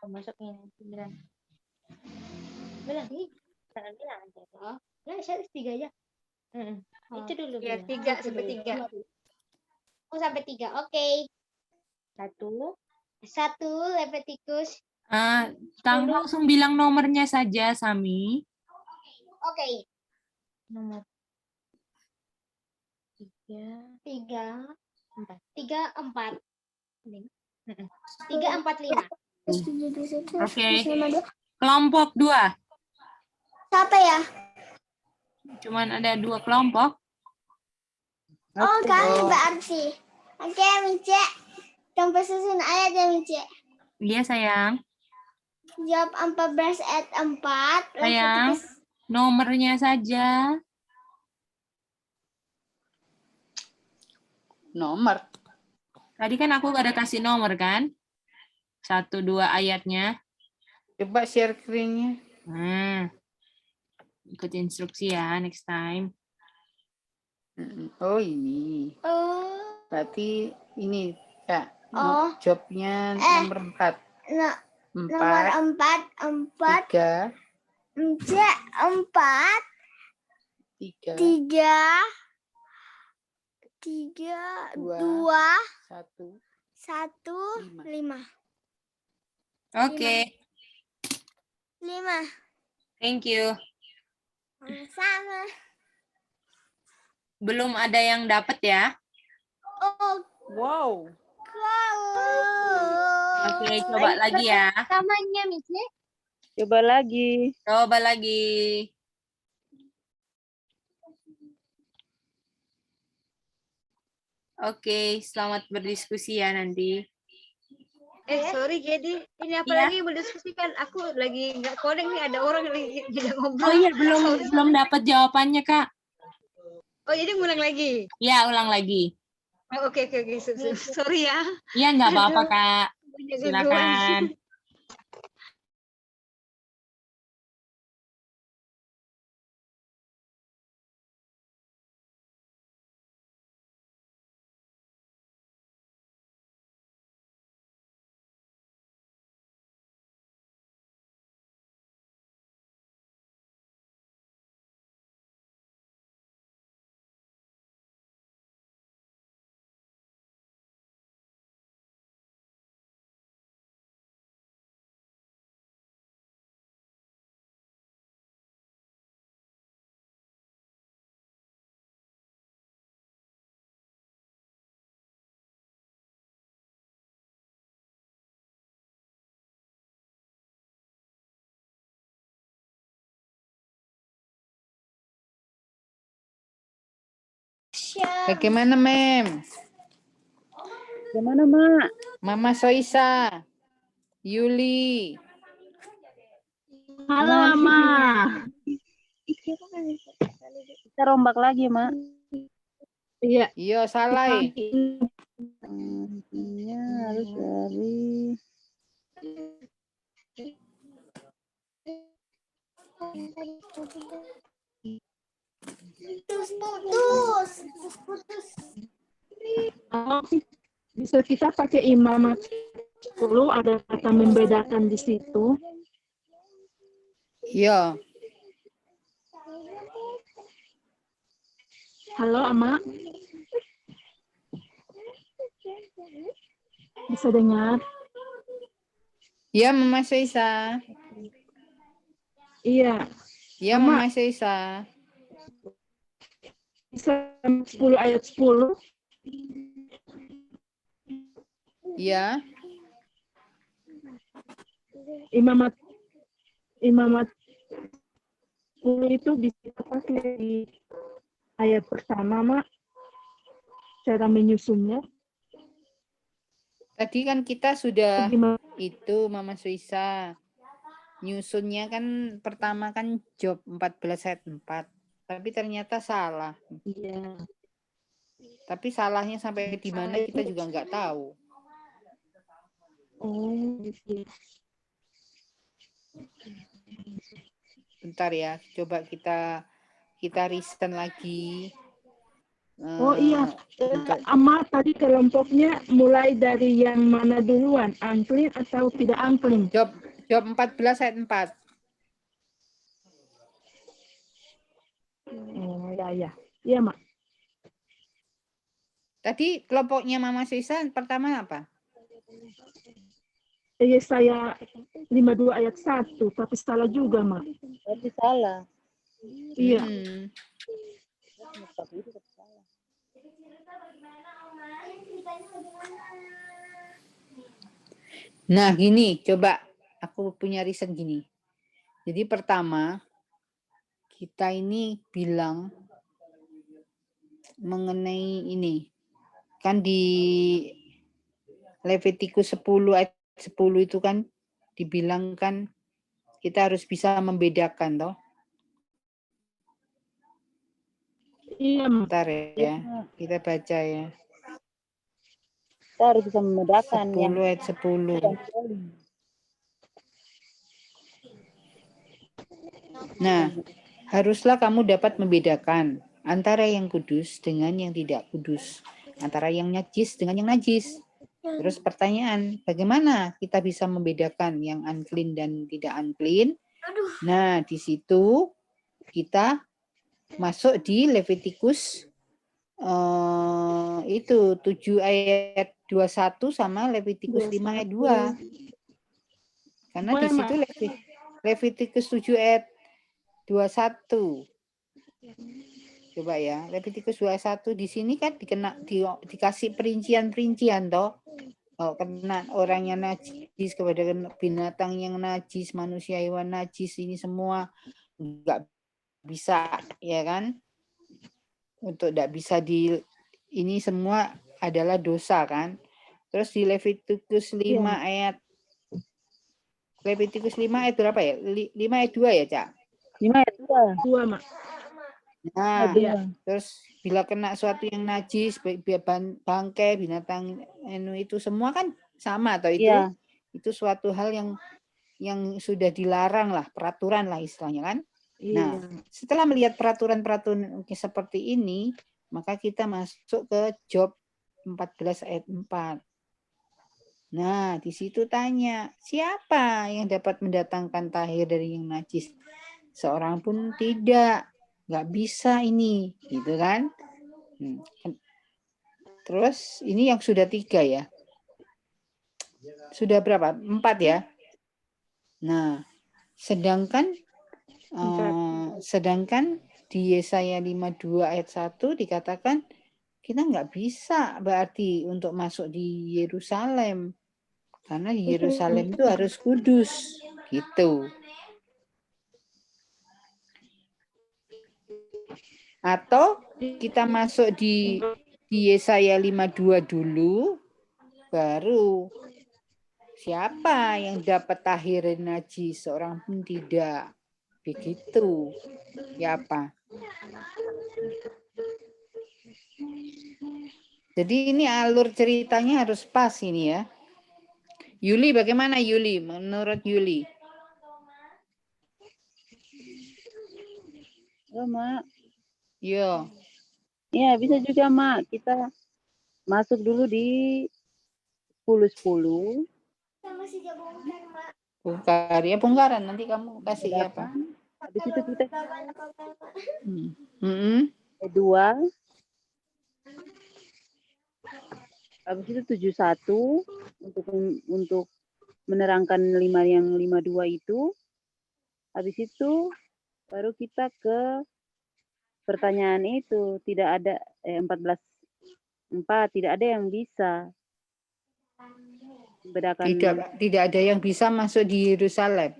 [SPEAKER 8] Masukin bilang.
[SPEAKER 10] Jangan bilang aja. Oh, ya saya 3 aja. Itu dulu.
[SPEAKER 7] Ya, 3 sampai 3.
[SPEAKER 10] Oh, sampai 3. Oke. 1 Leviticus.
[SPEAKER 1] Kamu langsung bilang nomornya saja, Sami.
[SPEAKER 10] Oke.
[SPEAKER 8] Nomor
[SPEAKER 10] 3, 4. 3, 4, 5.
[SPEAKER 1] Oke. Kelompok 2.
[SPEAKER 4] Siapa ya?
[SPEAKER 1] Cuman ada 2 kelompok.
[SPEAKER 4] Oh, kami berarti. Oke, Mice. Sampai susun ayat ya, Mice.
[SPEAKER 1] Iya, sayang.
[SPEAKER 4] Jawab 14 ayat 4.
[SPEAKER 1] Sayang, nomornya saja.
[SPEAKER 3] Nomor.
[SPEAKER 1] Tadi kan aku ada kasih nomor kan? 1, 2 ayatnya.
[SPEAKER 3] Coba share screen-nya.
[SPEAKER 1] Ikut instruksi ya next time.
[SPEAKER 3] Oh, ini.
[SPEAKER 4] Oh.
[SPEAKER 3] Berarti ini, Kak.
[SPEAKER 4] Oh.
[SPEAKER 3] Jobnya nomor 4.
[SPEAKER 4] Nomor 4.
[SPEAKER 3] 3.
[SPEAKER 4] 4.
[SPEAKER 3] 3.
[SPEAKER 4] 2. 1. 5.
[SPEAKER 1] Oke.
[SPEAKER 4] 5.
[SPEAKER 1] Thank you.
[SPEAKER 4] Sama.
[SPEAKER 1] Belum ada yang dapat ya?
[SPEAKER 4] Oh.
[SPEAKER 3] Wow.
[SPEAKER 1] Oke, coba lagi ya.
[SPEAKER 10] Namanya Mice.
[SPEAKER 9] Coba lagi.
[SPEAKER 1] Coba lagi. Oke, selamat berdiskusi ya nanti.
[SPEAKER 7] Sorry Gedi, ini apa
[SPEAKER 1] Iya.
[SPEAKER 7] lagi berdiskusikan? Aku lagi nggak connect nih, ada orang lagi tidak ngobrol.
[SPEAKER 1] Oh iya, belum dapat jawabannya, Kak.
[SPEAKER 7] Oh, jadi ngulang lagi?
[SPEAKER 1] Ya, ulang lagi.
[SPEAKER 7] Oh, oke. Sorry ya.
[SPEAKER 1] Iya, nggak apa-apa,
[SPEAKER 7] Aduh,
[SPEAKER 1] Kak.
[SPEAKER 7] banyak
[SPEAKER 1] Silakan.
[SPEAKER 7] gangguan.
[SPEAKER 3] Bagaimana, Mem?
[SPEAKER 9] Gimana, Mak?
[SPEAKER 3] Mama Soisa. Yuli.
[SPEAKER 2] Halo, Mama.
[SPEAKER 9] Kita rombak lagi, Mak.
[SPEAKER 2] Iya.
[SPEAKER 3] Iya, salah.
[SPEAKER 9] Iya, harus dari...
[SPEAKER 4] Putus.
[SPEAKER 2] Bisa kita pakai imamat 10, ada kata membedakan di situ.
[SPEAKER 3] Iya.
[SPEAKER 2] Halo, Ama. Bisa dengar?
[SPEAKER 3] Iya, Mama Soisa.
[SPEAKER 2] Iya.
[SPEAKER 3] Iya,
[SPEAKER 2] Mama.
[SPEAKER 3] Mama Soisa.
[SPEAKER 2] Bisa 10 ayat 10.
[SPEAKER 3] Iya.
[SPEAKER 2] Imamat 10 itu bisa pakai di ayat pertama, Mak. Cara menyusunnya.
[SPEAKER 3] Tadi kan kita sudah
[SPEAKER 2] Gimana?
[SPEAKER 3] itu, Mama Soisa. Nyusunnya kan pertama kan job 14 ayat 4. Tapi ternyata salah.
[SPEAKER 2] Iya.
[SPEAKER 3] Tapi salahnya sampai di mana kita juga nggak tahu.
[SPEAKER 2] Oh, gitu.
[SPEAKER 3] Bentar ya, coba kita reason lagi.
[SPEAKER 2] Oh iya, Ama tadi kelompoknya mulai dari yang mana duluan, angklin atau tidak angklin?
[SPEAKER 3] Job 14 ayat 4.
[SPEAKER 2] Oh ya. Iya, Mak.
[SPEAKER 3] Tadi kelompoknya Mama Soisa pertama apa?
[SPEAKER 2] Yesaya 52 ayat 1, tapi salah juga, Mak.
[SPEAKER 9] Tapi salah.
[SPEAKER 2] Iya.
[SPEAKER 3] Nah, gini, coba aku punya riset gini. Jadi pertama, kita ini bilang mengenai ini. Kan di Levitikus 10 ayat 10 itu kan dibilangkan kita harus bisa membedakan toh.
[SPEAKER 2] Iya, Mak.
[SPEAKER 3] Bentar ya, kita baca ya.
[SPEAKER 9] Kita harus bisa membedakan
[SPEAKER 3] 10
[SPEAKER 9] yang
[SPEAKER 3] ayat 10. Nah, haruslah kamu dapat membedakan antara yang kudus dengan yang tidak kudus, antara yang najis dengan yang najis. Terus pertanyaan, bagaimana kita bisa membedakan yang unclean dan tidak unclean? Nah, di situ kita masuk di Levitikus itu 7 ayat 21 sama Levitikus 5 ayat 2. Karena di situ Levitikus 7 ayat 21. Coba ya, Levitikus 21 di sini kan dikasih perincian-perincian toh. Oh, kena orang yang najis kepada binatang yang najis, manusia hewan najis, ini semua nggak bisa, ya kan? Untuk tidak bisa ini semua adalah dosa kan. Terus di Levitikus 5 ayat Levitikus 5 ayat berapa ya? 5 ayat 2 ya, Cak?
[SPEAKER 9] 5 ayat
[SPEAKER 2] 2, Mak.
[SPEAKER 3] Nah, terus bila kena suatu yang najis, bangkai, binatang itu semua kan sama atau itu?
[SPEAKER 9] Iya.
[SPEAKER 3] Itu suatu hal yang sudah dilarang lah, peraturan lah istilahnya kan? Nah, setelah melihat peraturan-peraturan seperti ini, maka kita masuk ke Job 14 ayat 4. Nah, di situ tanya, siapa yang dapat mendatangkan tahir dari yang najis? Seorang pun tidak. Nggak bisa ini, gitu kan? Terus ini yang sudah 3 ya. Sudah berapa? 4 ya. Nah, sedangkan di Yesaya 52 ayat 1 dikatakan kita nggak bisa berarti untuk masuk di Yerusalem. Karena di Yerusalem itu harus kudus, gitu. Atau kita masuk di Yesaya 52 dulu, baru siapa yang dapat tahir najis? Seorang pun tidak. Begitu. Ya apa? Jadi ini alur ceritanya harus pas ini ya. Yuli, bagaimana Yuli? Menurut Yuli?
[SPEAKER 9] Ya, Mak.
[SPEAKER 3] Yo.
[SPEAKER 9] Iya, bisa juga, Mak. Kita masuk dulu di 10-10.
[SPEAKER 3] Bongkar ya, bongkaran. Nanti kamu kasih apa?
[SPEAKER 9] Habis itu kita
[SPEAKER 3] Dua.
[SPEAKER 9] Habis itu 71 untuk menerangkan 52 itu. Habis itu baru kita ke pertanyaan itu, tidak ada 14:4, tidak ada yang bisa membedakan.
[SPEAKER 3] Tidak ada yang bisa masuk di Yerusalem.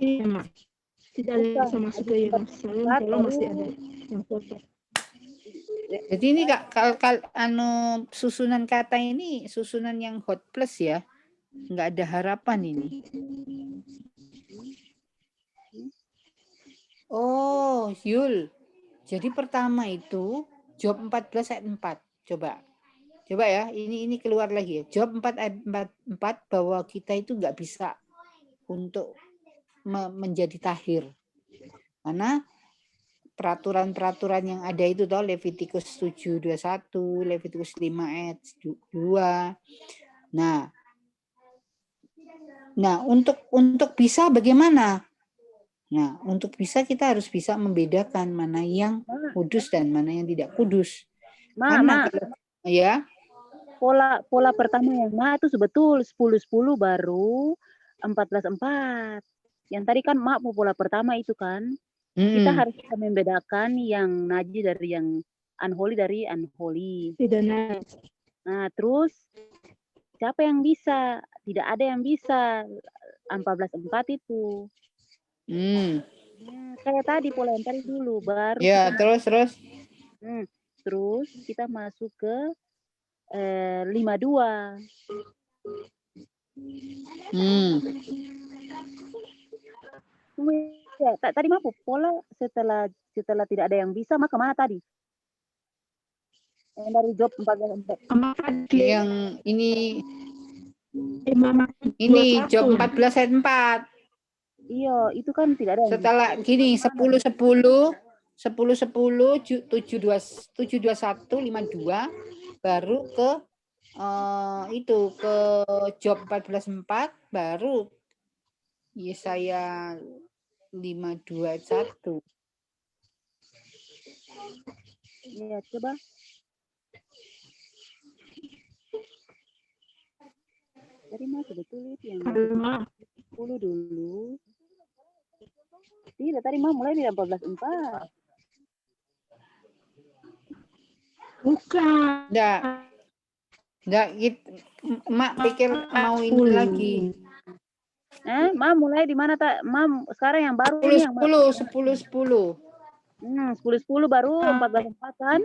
[SPEAKER 2] Iya, Mak. Tidak ada yang bisa masuk ke Yerusalem kalau masih ada yang kotor.
[SPEAKER 3] Jadi ini susunan kata ini susunan yang hot plus ya. Nggak ada harapan ini. Oh, Yul. Jadi pertama itu Job 14 ayat 4. Coba ya, ini keluar lagi ya. Job 4 ayat 4 bahwa kita itu nggak bisa untuk menjadi tahir. Karena peraturan-peraturan yang ada itu toh Levitikus 7:21, Levitikus 5 ayat 2. Nah, untuk bisa bagaimana? Nah, untuk bisa kita harus bisa membedakan mana yang kudus dan mana yang tidak kudus. Karena ya,
[SPEAKER 9] pola pertama yang itu sebetul 10-10 baru 14:4. Yang tadi kan Mak pola pertama itu kan. Kita harus bisa membedakan yang najis dari yang unholy dari unholy.
[SPEAKER 2] Tidak najis.
[SPEAKER 9] Nah, terus siapa yang bisa? Tidak ada yang bisa 14:4 itu. Ya, kayak tadi pola yang tadi dulu, baru
[SPEAKER 3] Ya,
[SPEAKER 9] kita
[SPEAKER 3] terus.
[SPEAKER 9] terus kita masuk ke 52. Tunggu ya, tadi mah pola setelah tidak ada yang bisa, maka mana tadi? Yang dari job 14.
[SPEAKER 3] Yang ini job 14 ayat 4.
[SPEAKER 9] Iya, itu kan tidak ada yang
[SPEAKER 3] Setelah gini 10 10 721 52 baru ke itu ke job 14 4 baru Yesaya 5:21.
[SPEAKER 9] Iya, coba. Tadi mah sebetulnya itu yang 10 dulu. Tidak, tadi mah mulai dari 14:4.
[SPEAKER 2] Bukan.
[SPEAKER 3] Enggak gitu. Mak pikir mau ini lagi.
[SPEAKER 9] Mam mulai di mana tak? Mam sekarang yang baru
[SPEAKER 3] 10
[SPEAKER 9] ini yang
[SPEAKER 3] 10 10 10.
[SPEAKER 9] 10 baru 14:4 kan?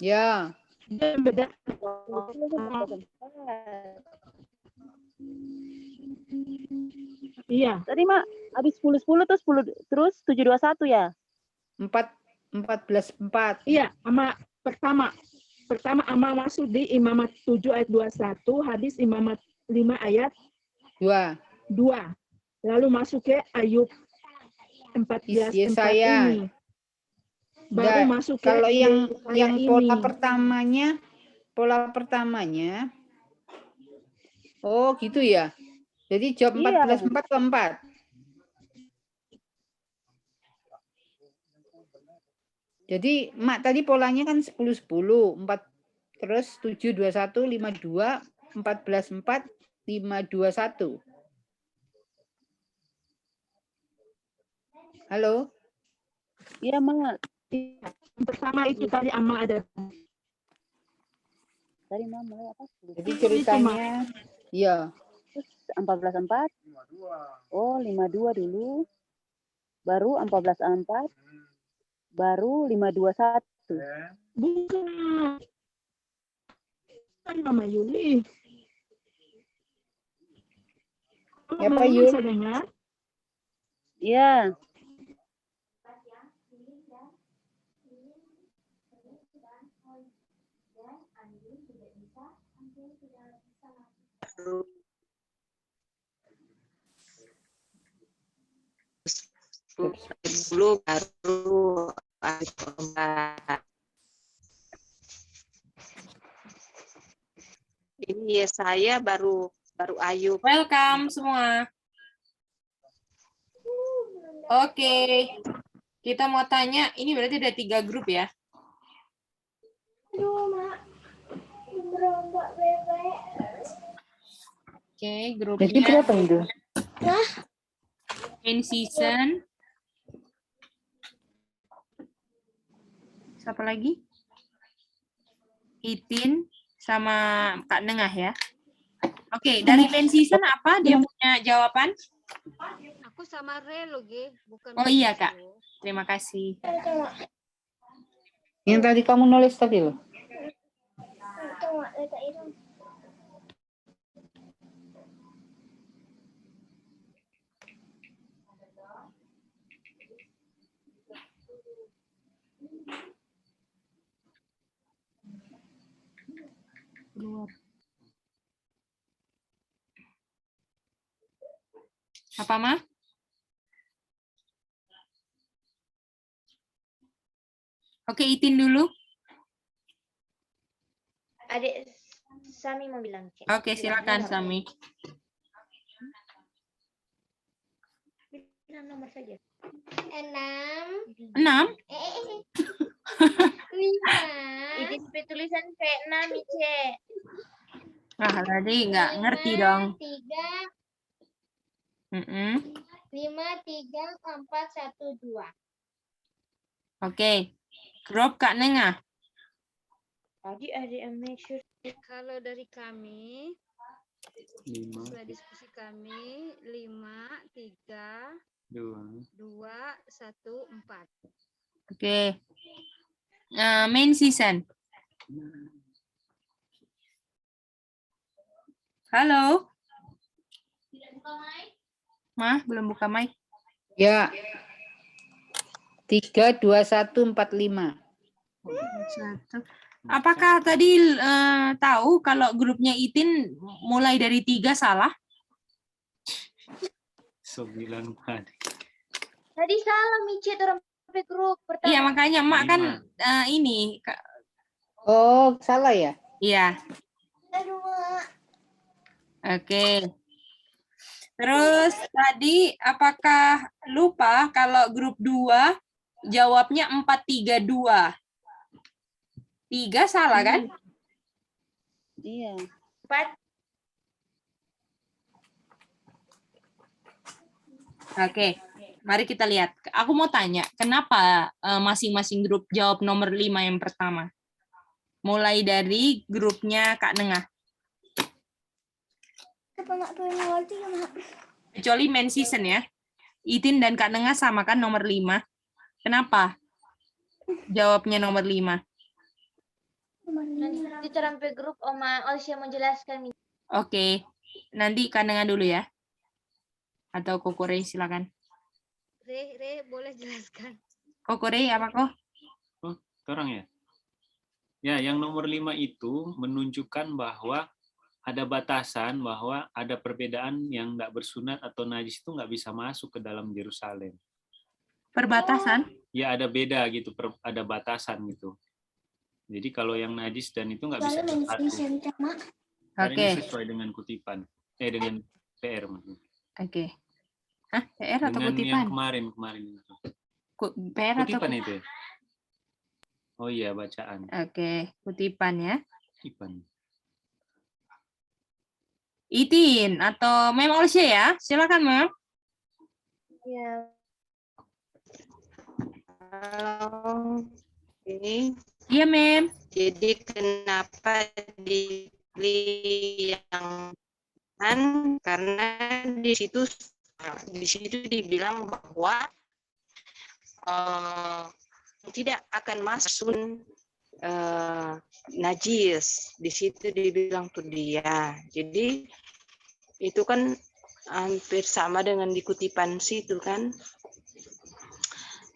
[SPEAKER 3] Ya.
[SPEAKER 2] Beda. Iya.
[SPEAKER 9] Tadi mah habis 10 terus 721 ya?
[SPEAKER 3] 14 4.
[SPEAKER 2] Iya, pertama ama masuk di Imamat 7 ayat 21, hadis Imamat 5 ayat
[SPEAKER 3] 2.
[SPEAKER 2] Lalu masuk ke Ayub 14
[SPEAKER 3] Yesaya.
[SPEAKER 2] 4 ini. Baru masuk ke
[SPEAKER 3] kalau yang pola
[SPEAKER 2] ini.
[SPEAKER 3] pertamanya oh gitu ya. Jadi job 14 4 ke 4. Jadi mak tadi polanya kan 10 10 4 terus 7 21 52 14 4 5 21. Halo?
[SPEAKER 9] Iya, Mak.
[SPEAKER 2] Pertama itu tadi ama ada.
[SPEAKER 9] Tadi Mak mulai apa?
[SPEAKER 3] Jadi ceritanya iya.
[SPEAKER 9] 14:4. Oh, 52 dulu. Baru 14:4. Baru 5:21.
[SPEAKER 2] Bukan. Kan Mama Yuli.
[SPEAKER 3] Ya, Pak Yul.
[SPEAKER 2] Bisa dengar?
[SPEAKER 9] Iya.
[SPEAKER 5] Dulu baru ini Yesaya baru Ayub.
[SPEAKER 1] Welcome semua. Oke. Kita mau tanya, ini berarti ada 3 grup ya?
[SPEAKER 4] Aduh, Mak. Berombak bebek.
[SPEAKER 1] Oke, grupnya.
[SPEAKER 3] Jadi berapa itu?
[SPEAKER 1] In season. Siapa lagi? Itin sama Kak Nengah ya. Oke, dari main season apa dia punya jawaban?
[SPEAKER 7] Aku sama Relo, bukan.
[SPEAKER 1] Oh iya, Kak. Terima kasih.
[SPEAKER 3] Yang tadi kamu nulis tadi loh.
[SPEAKER 1] Apa, Ma? Oke, Itin dulu.
[SPEAKER 8] Adik Sami mau bilang.
[SPEAKER 1] Oke, silakan Sami.
[SPEAKER 8] Bilang nomor saja.
[SPEAKER 10] 6.
[SPEAKER 1] 6?
[SPEAKER 10] 5.
[SPEAKER 8] Itu tulisan V6, Ice.
[SPEAKER 1] Wah, tadi nggak ngerti dong.
[SPEAKER 10] 5, 3, 4, 1, 2.
[SPEAKER 1] Oke. Grup Kak Nengah.
[SPEAKER 8] Tadi ada make sure.
[SPEAKER 7] Kalau dari kami, setelah diskusi kami, 5, 3,
[SPEAKER 6] 2.
[SPEAKER 7] 2, 1, 4.
[SPEAKER 1] Oke. Main season. Halo. Mah, belum buka mic.
[SPEAKER 3] Ya. 3, 2, 1, 4, 5.
[SPEAKER 1] Apakah tadi tahu kalau grupnya Itin mulai dari 3 salah?
[SPEAKER 6] 9 tadi.
[SPEAKER 8] Tadi salah Mici orang grup pertama.
[SPEAKER 1] Iya, makanya Mak kan ini.
[SPEAKER 3] Oh, salah ya?
[SPEAKER 1] Iya.
[SPEAKER 8] Aduh, Mak.
[SPEAKER 1] Oke. Terus tadi apakah lupa kalau grup 2 jawabnya 432? 3 salah kan?
[SPEAKER 9] Iya.
[SPEAKER 8] 4.
[SPEAKER 1] Oke. Mari kita lihat. Aku mau tanya, kenapa masing-masing grup jawab nomor 5 yang pertama? Mulai dari grupnya Kak Nengah. Kecuali main season ya. Itin dan Kak Nengah sama kan nomor 5. Kenapa? Jawabnya nomor 5.
[SPEAKER 8] Nanti sampai grup Oma Olsya menjelaskan.
[SPEAKER 1] Oke. Nanti Kak Nengah dulu ya. Atau Kokore silakan.
[SPEAKER 7] Re, boleh jelaskan.
[SPEAKER 1] Kokore apa kok?
[SPEAKER 6] Oh, orang ya? Ya, yang nomor 5 itu menunjukkan bahwa ada batasan, bahwa ada perbedaan yang nggak bersunat atau najis itu nggak bisa masuk ke dalam Yerusalem.
[SPEAKER 1] Perbatasan?
[SPEAKER 6] Ya, ada beda gitu, ada batasan gitu. Jadi kalau yang najis dan itu nggak bisa bersatu. Karena ini sesuai dengan kutipan. Dengan PR maksudnya.
[SPEAKER 1] Oke. Hah, PR atau
[SPEAKER 6] dengan
[SPEAKER 1] kutipan?
[SPEAKER 6] yang kemarin itu.
[SPEAKER 1] PR atau
[SPEAKER 6] kutipan itu ya? Oh iya, bacaan.
[SPEAKER 1] Oke, kutipan ya.
[SPEAKER 6] Kutipan.
[SPEAKER 1] Itin atau Mem Olsya ya? Silakan Mem.
[SPEAKER 5] Ya.
[SPEAKER 1] Iya Mem.
[SPEAKER 5] Jadi kenapa dipilih yang karena di situ dibilang bahwa tidak akan masuk najis. Di situ dibilang tuh dia. Jadi itu kan hampir sama dengan di kutipan situ kan.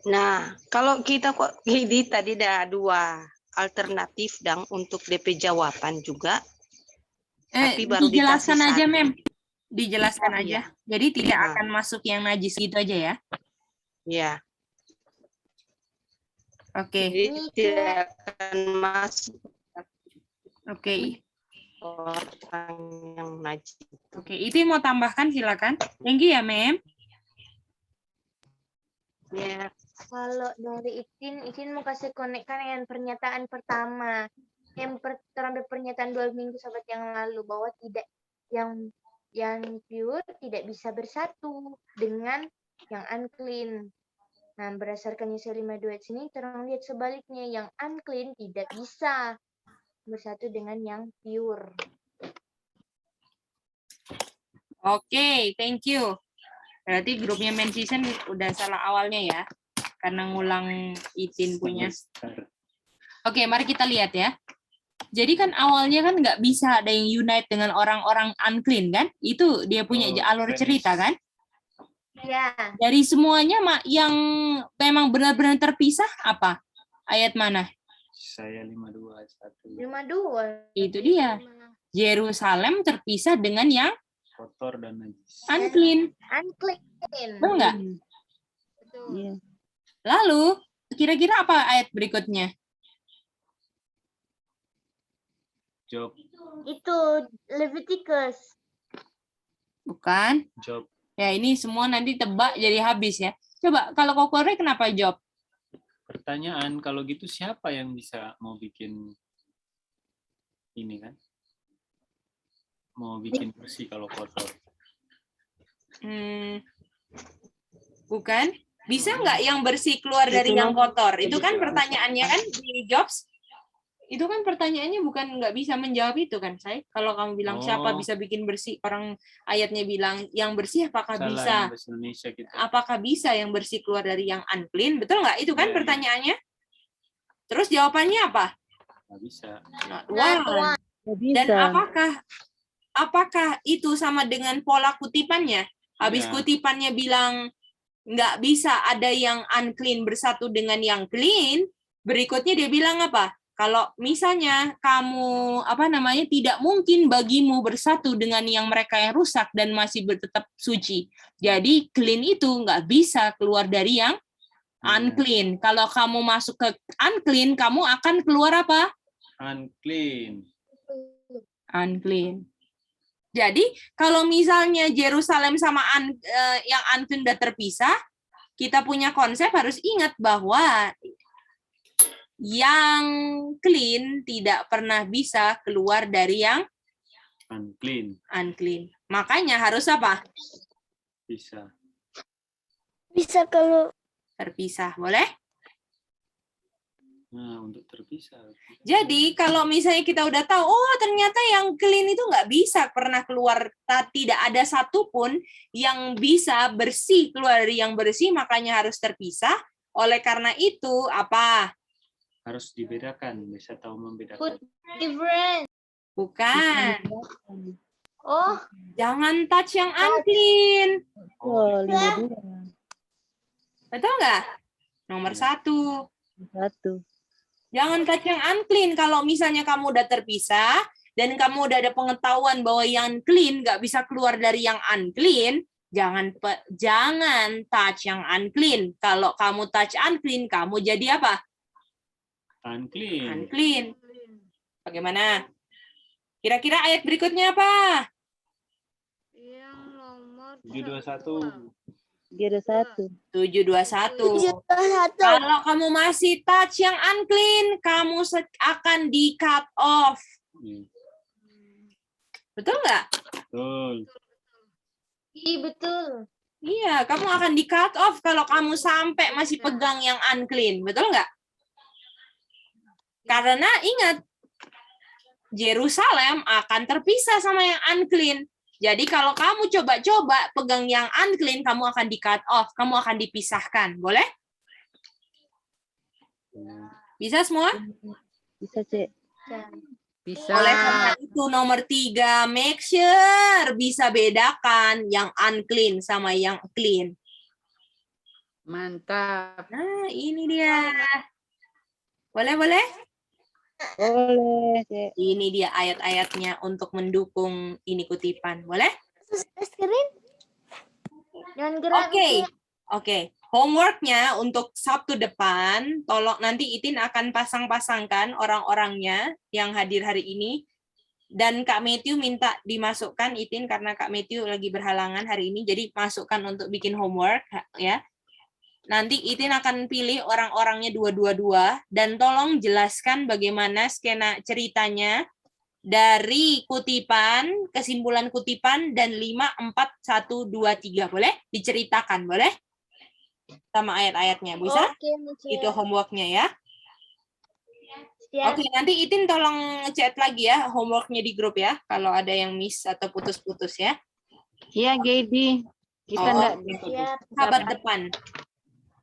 [SPEAKER 5] Nah, kalau kita kok ini tadi ada 2 alternatif dang untuk DP jawaban juga. Tapi baru
[SPEAKER 1] Dijelaskan
[SPEAKER 5] dikasih
[SPEAKER 1] aja
[SPEAKER 5] 1.
[SPEAKER 1] Mem. Dijelaskan
[SPEAKER 5] Oh,
[SPEAKER 1] aja.
[SPEAKER 5] iya.
[SPEAKER 1] Jadi tidak akan masuk yang najis gitu aja ya.
[SPEAKER 5] Ya.
[SPEAKER 1] Oke.
[SPEAKER 5] Jadi tidak akan masuk
[SPEAKER 1] Oke.
[SPEAKER 5] orang yang najis.
[SPEAKER 1] Oke, itu mau tambahkan silakan. Thank you ya Mem.
[SPEAKER 5] Ya.
[SPEAKER 8] Kalau dari Itin mau kasih konekkan dengan pernyataan pertama. Yang terhadap pernyataan 2 minggu sahabat yang lalu bahwa tidak yang pure tidak bisa bersatu dengan yang unclean. Nah, berdasarkan Yesaya 5:2 sini terang lihat sebaliknya, yang unclean tidak bisa bersatu dengan yang pure.
[SPEAKER 1] Oke, thank you. Berarti grupnya main season udah salah awalnya ya. Karena ngulang Itin punya. Oke, mari kita lihat ya. Jadi kan awalnya kan nggak bisa ada yang unite dengan orang-orang unclean kan? Itu dia punya alur cerita kan?
[SPEAKER 8] Ya.
[SPEAKER 1] Dari semuanya yang memang benar-benar terpisah apa? Ayat mana?
[SPEAKER 6] Saya 52:1.
[SPEAKER 8] 52.
[SPEAKER 1] Itu dia. Yerusalem terpisah dengan yang
[SPEAKER 6] Kotor dan najis.
[SPEAKER 1] unclean.
[SPEAKER 8] Unclean.
[SPEAKER 1] Betul nggak?
[SPEAKER 9] Iya.
[SPEAKER 1] Lalu, kira-kira apa ayat berikutnya?
[SPEAKER 6] Job.
[SPEAKER 8] Itu Leviticus.
[SPEAKER 1] Bukan?
[SPEAKER 6] Job.
[SPEAKER 1] Ya, ini semua nanti tebak jadi habis ya. Coba, kalau Kokore kenapa Job?
[SPEAKER 6] Pertanyaan, kalau gitu siapa yang bisa mau bikin ini kan? Mau bikin bersih kalau kotor?
[SPEAKER 1] Bukan? Bisa nggak yang bersih keluar dari yang kotor? Itu kan pertanyaannya kan di Jobs. Itu kan pertanyaannya bukan nggak bisa menjawab itu kan, saya. Kalau kamu bilang siapa bisa bikin bersih, orang ayatnya bilang yang bersih apakah
[SPEAKER 6] Salah
[SPEAKER 1] bisa?
[SPEAKER 6] yang bahasa Indonesia kita.
[SPEAKER 1] Apakah bisa yang bersih keluar dari yang unclean? Betul nggak? Itu kan
[SPEAKER 6] Iya, iya.
[SPEAKER 1] pertanyaannya. Terus jawabannya apa?
[SPEAKER 6] Nggak bisa.
[SPEAKER 1] Not one.
[SPEAKER 9] Nggak bisa.
[SPEAKER 1] Dan apakah itu sama dengan pola kutipannya? Habis
[SPEAKER 6] Iya.
[SPEAKER 1] kutipannya bilang nggak bisa ada yang unclean bersatu dengan yang clean, berikutnya dia bilang apa? Kalau misalnya kamu tidak mungkin bagimu bersatu dengan yang mereka yang rusak dan masih tetap suci. Jadi clean itu nggak bisa keluar dari yang unclean. Kalau kamu masuk ke unclean, kamu akan keluar apa?
[SPEAKER 6] Unclean.
[SPEAKER 1] Unclean. Jadi kalau misalnya Yerusalem sama yang unclean udah terpisah, kita punya konsep harus ingat bahwa yang clean tidak pernah bisa keluar dari yang unclean. Makanya harus apa?
[SPEAKER 4] Bisa kalau
[SPEAKER 1] terpisah, boleh?
[SPEAKER 6] Nah, untuk terpisah.
[SPEAKER 1] Jadi kalau misalnya kita udah tahu, oh ternyata yang clean itu nggak bisa pernah keluar, tidak ada satupun yang bisa bersih keluar dari yang bersih, makanya harus terpisah. Oleh karena itu apa?
[SPEAKER 6] Harus dibedakan, bisa tahu membedakan.
[SPEAKER 8] Different.
[SPEAKER 1] Bukan.
[SPEAKER 8] Oh,
[SPEAKER 1] Jangan touch yang unclean.
[SPEAKER 9] Oh, 52.
[SPEAKER 1] Betul nggak? Nomor 1. Jangan touch yang unclean. Kalau misalnya kamu udah terpisah dan kamu udah ada pengetahuan bahwa yang clean nggak bisa keluar dari yang unclean, jangan touch yang unclean. Kalau kamu touch unclean, kamu jadi apa? Unclean. Bagaimana? Kira-kira ayat berikutnya apa?
[SPEAKER 7] Yang nomor
[SPEAKER 6] 721.
[SPEAKER 1] 721. Kalau kamu masih touch yang unclean, kamu akan di cut off. Betul nggak?
[SPEAKER 6] Betul.
[SPEAKER 8] iya betul.
[SPEAKER 1] Iya, kamu akan di cut off kalau kamu sampai masih pegang yang unclean. Betul nggak? Karena ingat, Yerusalem akan terpisah sama yang unclean. Jadi kalau kamu coba-coba pegang yang unclean, kamu akan di cut off, kamu akan dipisahkan. Boleh? Bisa semua?
[SPEAKER 9] Bisa, Cek.
[SPEAKER 3] Bisa.
[SPEAKER 1] Oleh karena itu nomor 3, make sure bisa bedakan yang unclean sama yang clean.
[SPEAKER 3] Mantap.
[SPEAKER 1] Nah, ini dia. Boleh?
[SPEAKER 9] Boleh, Cek.
[SPEAKER 1] Ini dia ayat-ayatnya untuk mendukung ini kutipan. Boleh?
[SPEAKER 4] screen.
[SPEAKER 8] Jangan gerak.
[SPEAKER 1] Oke. Homeworknya untuk Sabtu depan, tolong nanti Itin akan pasang-pasangkan orang-orangnya yang hadir hari ini. Dan Kak Matthew minta dimasukkan Itin karena Kak Matthew lagi berhalangan hari ini. Jadi masukkan untuk bikin homework ya. Nanti Itin akan pilih orang-orangnya 222 dan tolong jelaskan bagaimana skena ceritanya dari kutipan, kesimpulan kutipan dan 5, 4, 1, 2, 3. Boleh? Diceritakan, boleh? Sama ayat-ayatnya. Bisa?
[SPEAKER 8] Oke,
[SPEAKER 1] Itu homeworknya ya.
[SPEAKER 8] siap.
[SPEAKER 1] Oke, nanti Itin tolong chat lagi ya homeworknya di grup ya. Kalau ada yang miss atau putus-putus ya.
[SPEAKER 3] Iya, Gedi. Kita enggak
[SPEAKER 8] Siap.
[SPEAKER 1] Sahabat depan.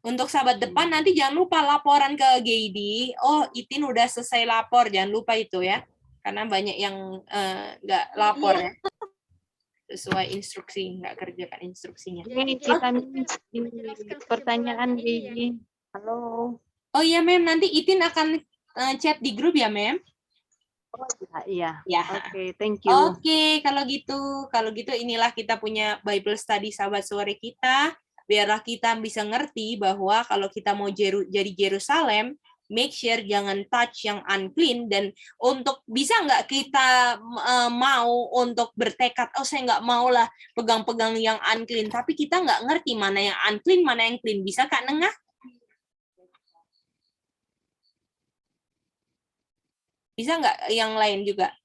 [SPEAKER 1] Untuk sahabat depan nanti jangan lupa laporan ke Geidi. Oh, Itin udah selesai lapor, jangan lupa itu ya. Karena banyak yang nggak lapor ya. Sesuai instruksi, nggak kerjakan instruksinya.
[SPEAKER 3] Ini kita pertanyaan Gedi.
[SPEAKER 8] Halo.
[SPEAKER 1] Oh iya, Mem, nanti Itin akan chat di grup ya, Mem?
[SPEAKER 3] Iya.
[SPEAKER 1] Ya.
[SPEAKER 3] Oke, thank you.
[SPEAKER 1] Oke, kalau gitu inilah kita punya Bible study sahabat sore kita. Biarlah kita bisa ngerti bahwa kalau kita mau jadi Yerusalem, make sure jangan touch yang unclean. Dan untuk bisa nggak kita mau untuk bertekad, oh saya nggak mau lah pegang-pegang yang unclean, tapi kita nggak ngerti mana yang unclean, mana yang clean. Bisa Kak Nengah? Bisa nggak yang lain juga?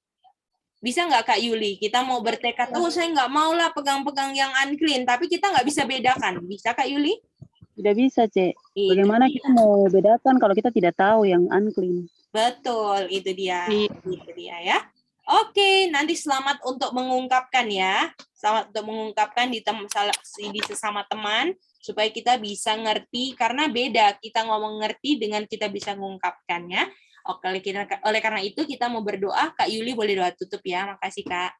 [SPEAKER 1] Bisa nggak Kak Yuli? Kita mau bertekad, oh saya nggak mau lah pegang-pegang yang unclean, tapi kita nggak bisa bedakan. Bisa Kak Yuli?
[SPEAKER 9] Tidak bisa, Cek.
[SPEAKER 1] Itu
[SPEAKER 9] Bagaimana
[SPEAKER 1] dia.
[SPEAKER 9] kita mau bedakan kalau kita tidak tahu yang unclean?
[SPEAKER 1] Betul, itu dia.
[SPEAKER 9] Iya.
[SPEAKER 1] Itu dia ya. Oke, nanti selamat untuk mengungkapkan ya. Selamat untuk mengungkapkan di sesama teman supaya kita bisa ngerti, karena beda kita ngomong ngerti dengan kita bisa mengungkapkannya. Oke, oleh karena itu kita mau berdoa. Kak Yuli boleh doa tutup ya. Makasih, Kak.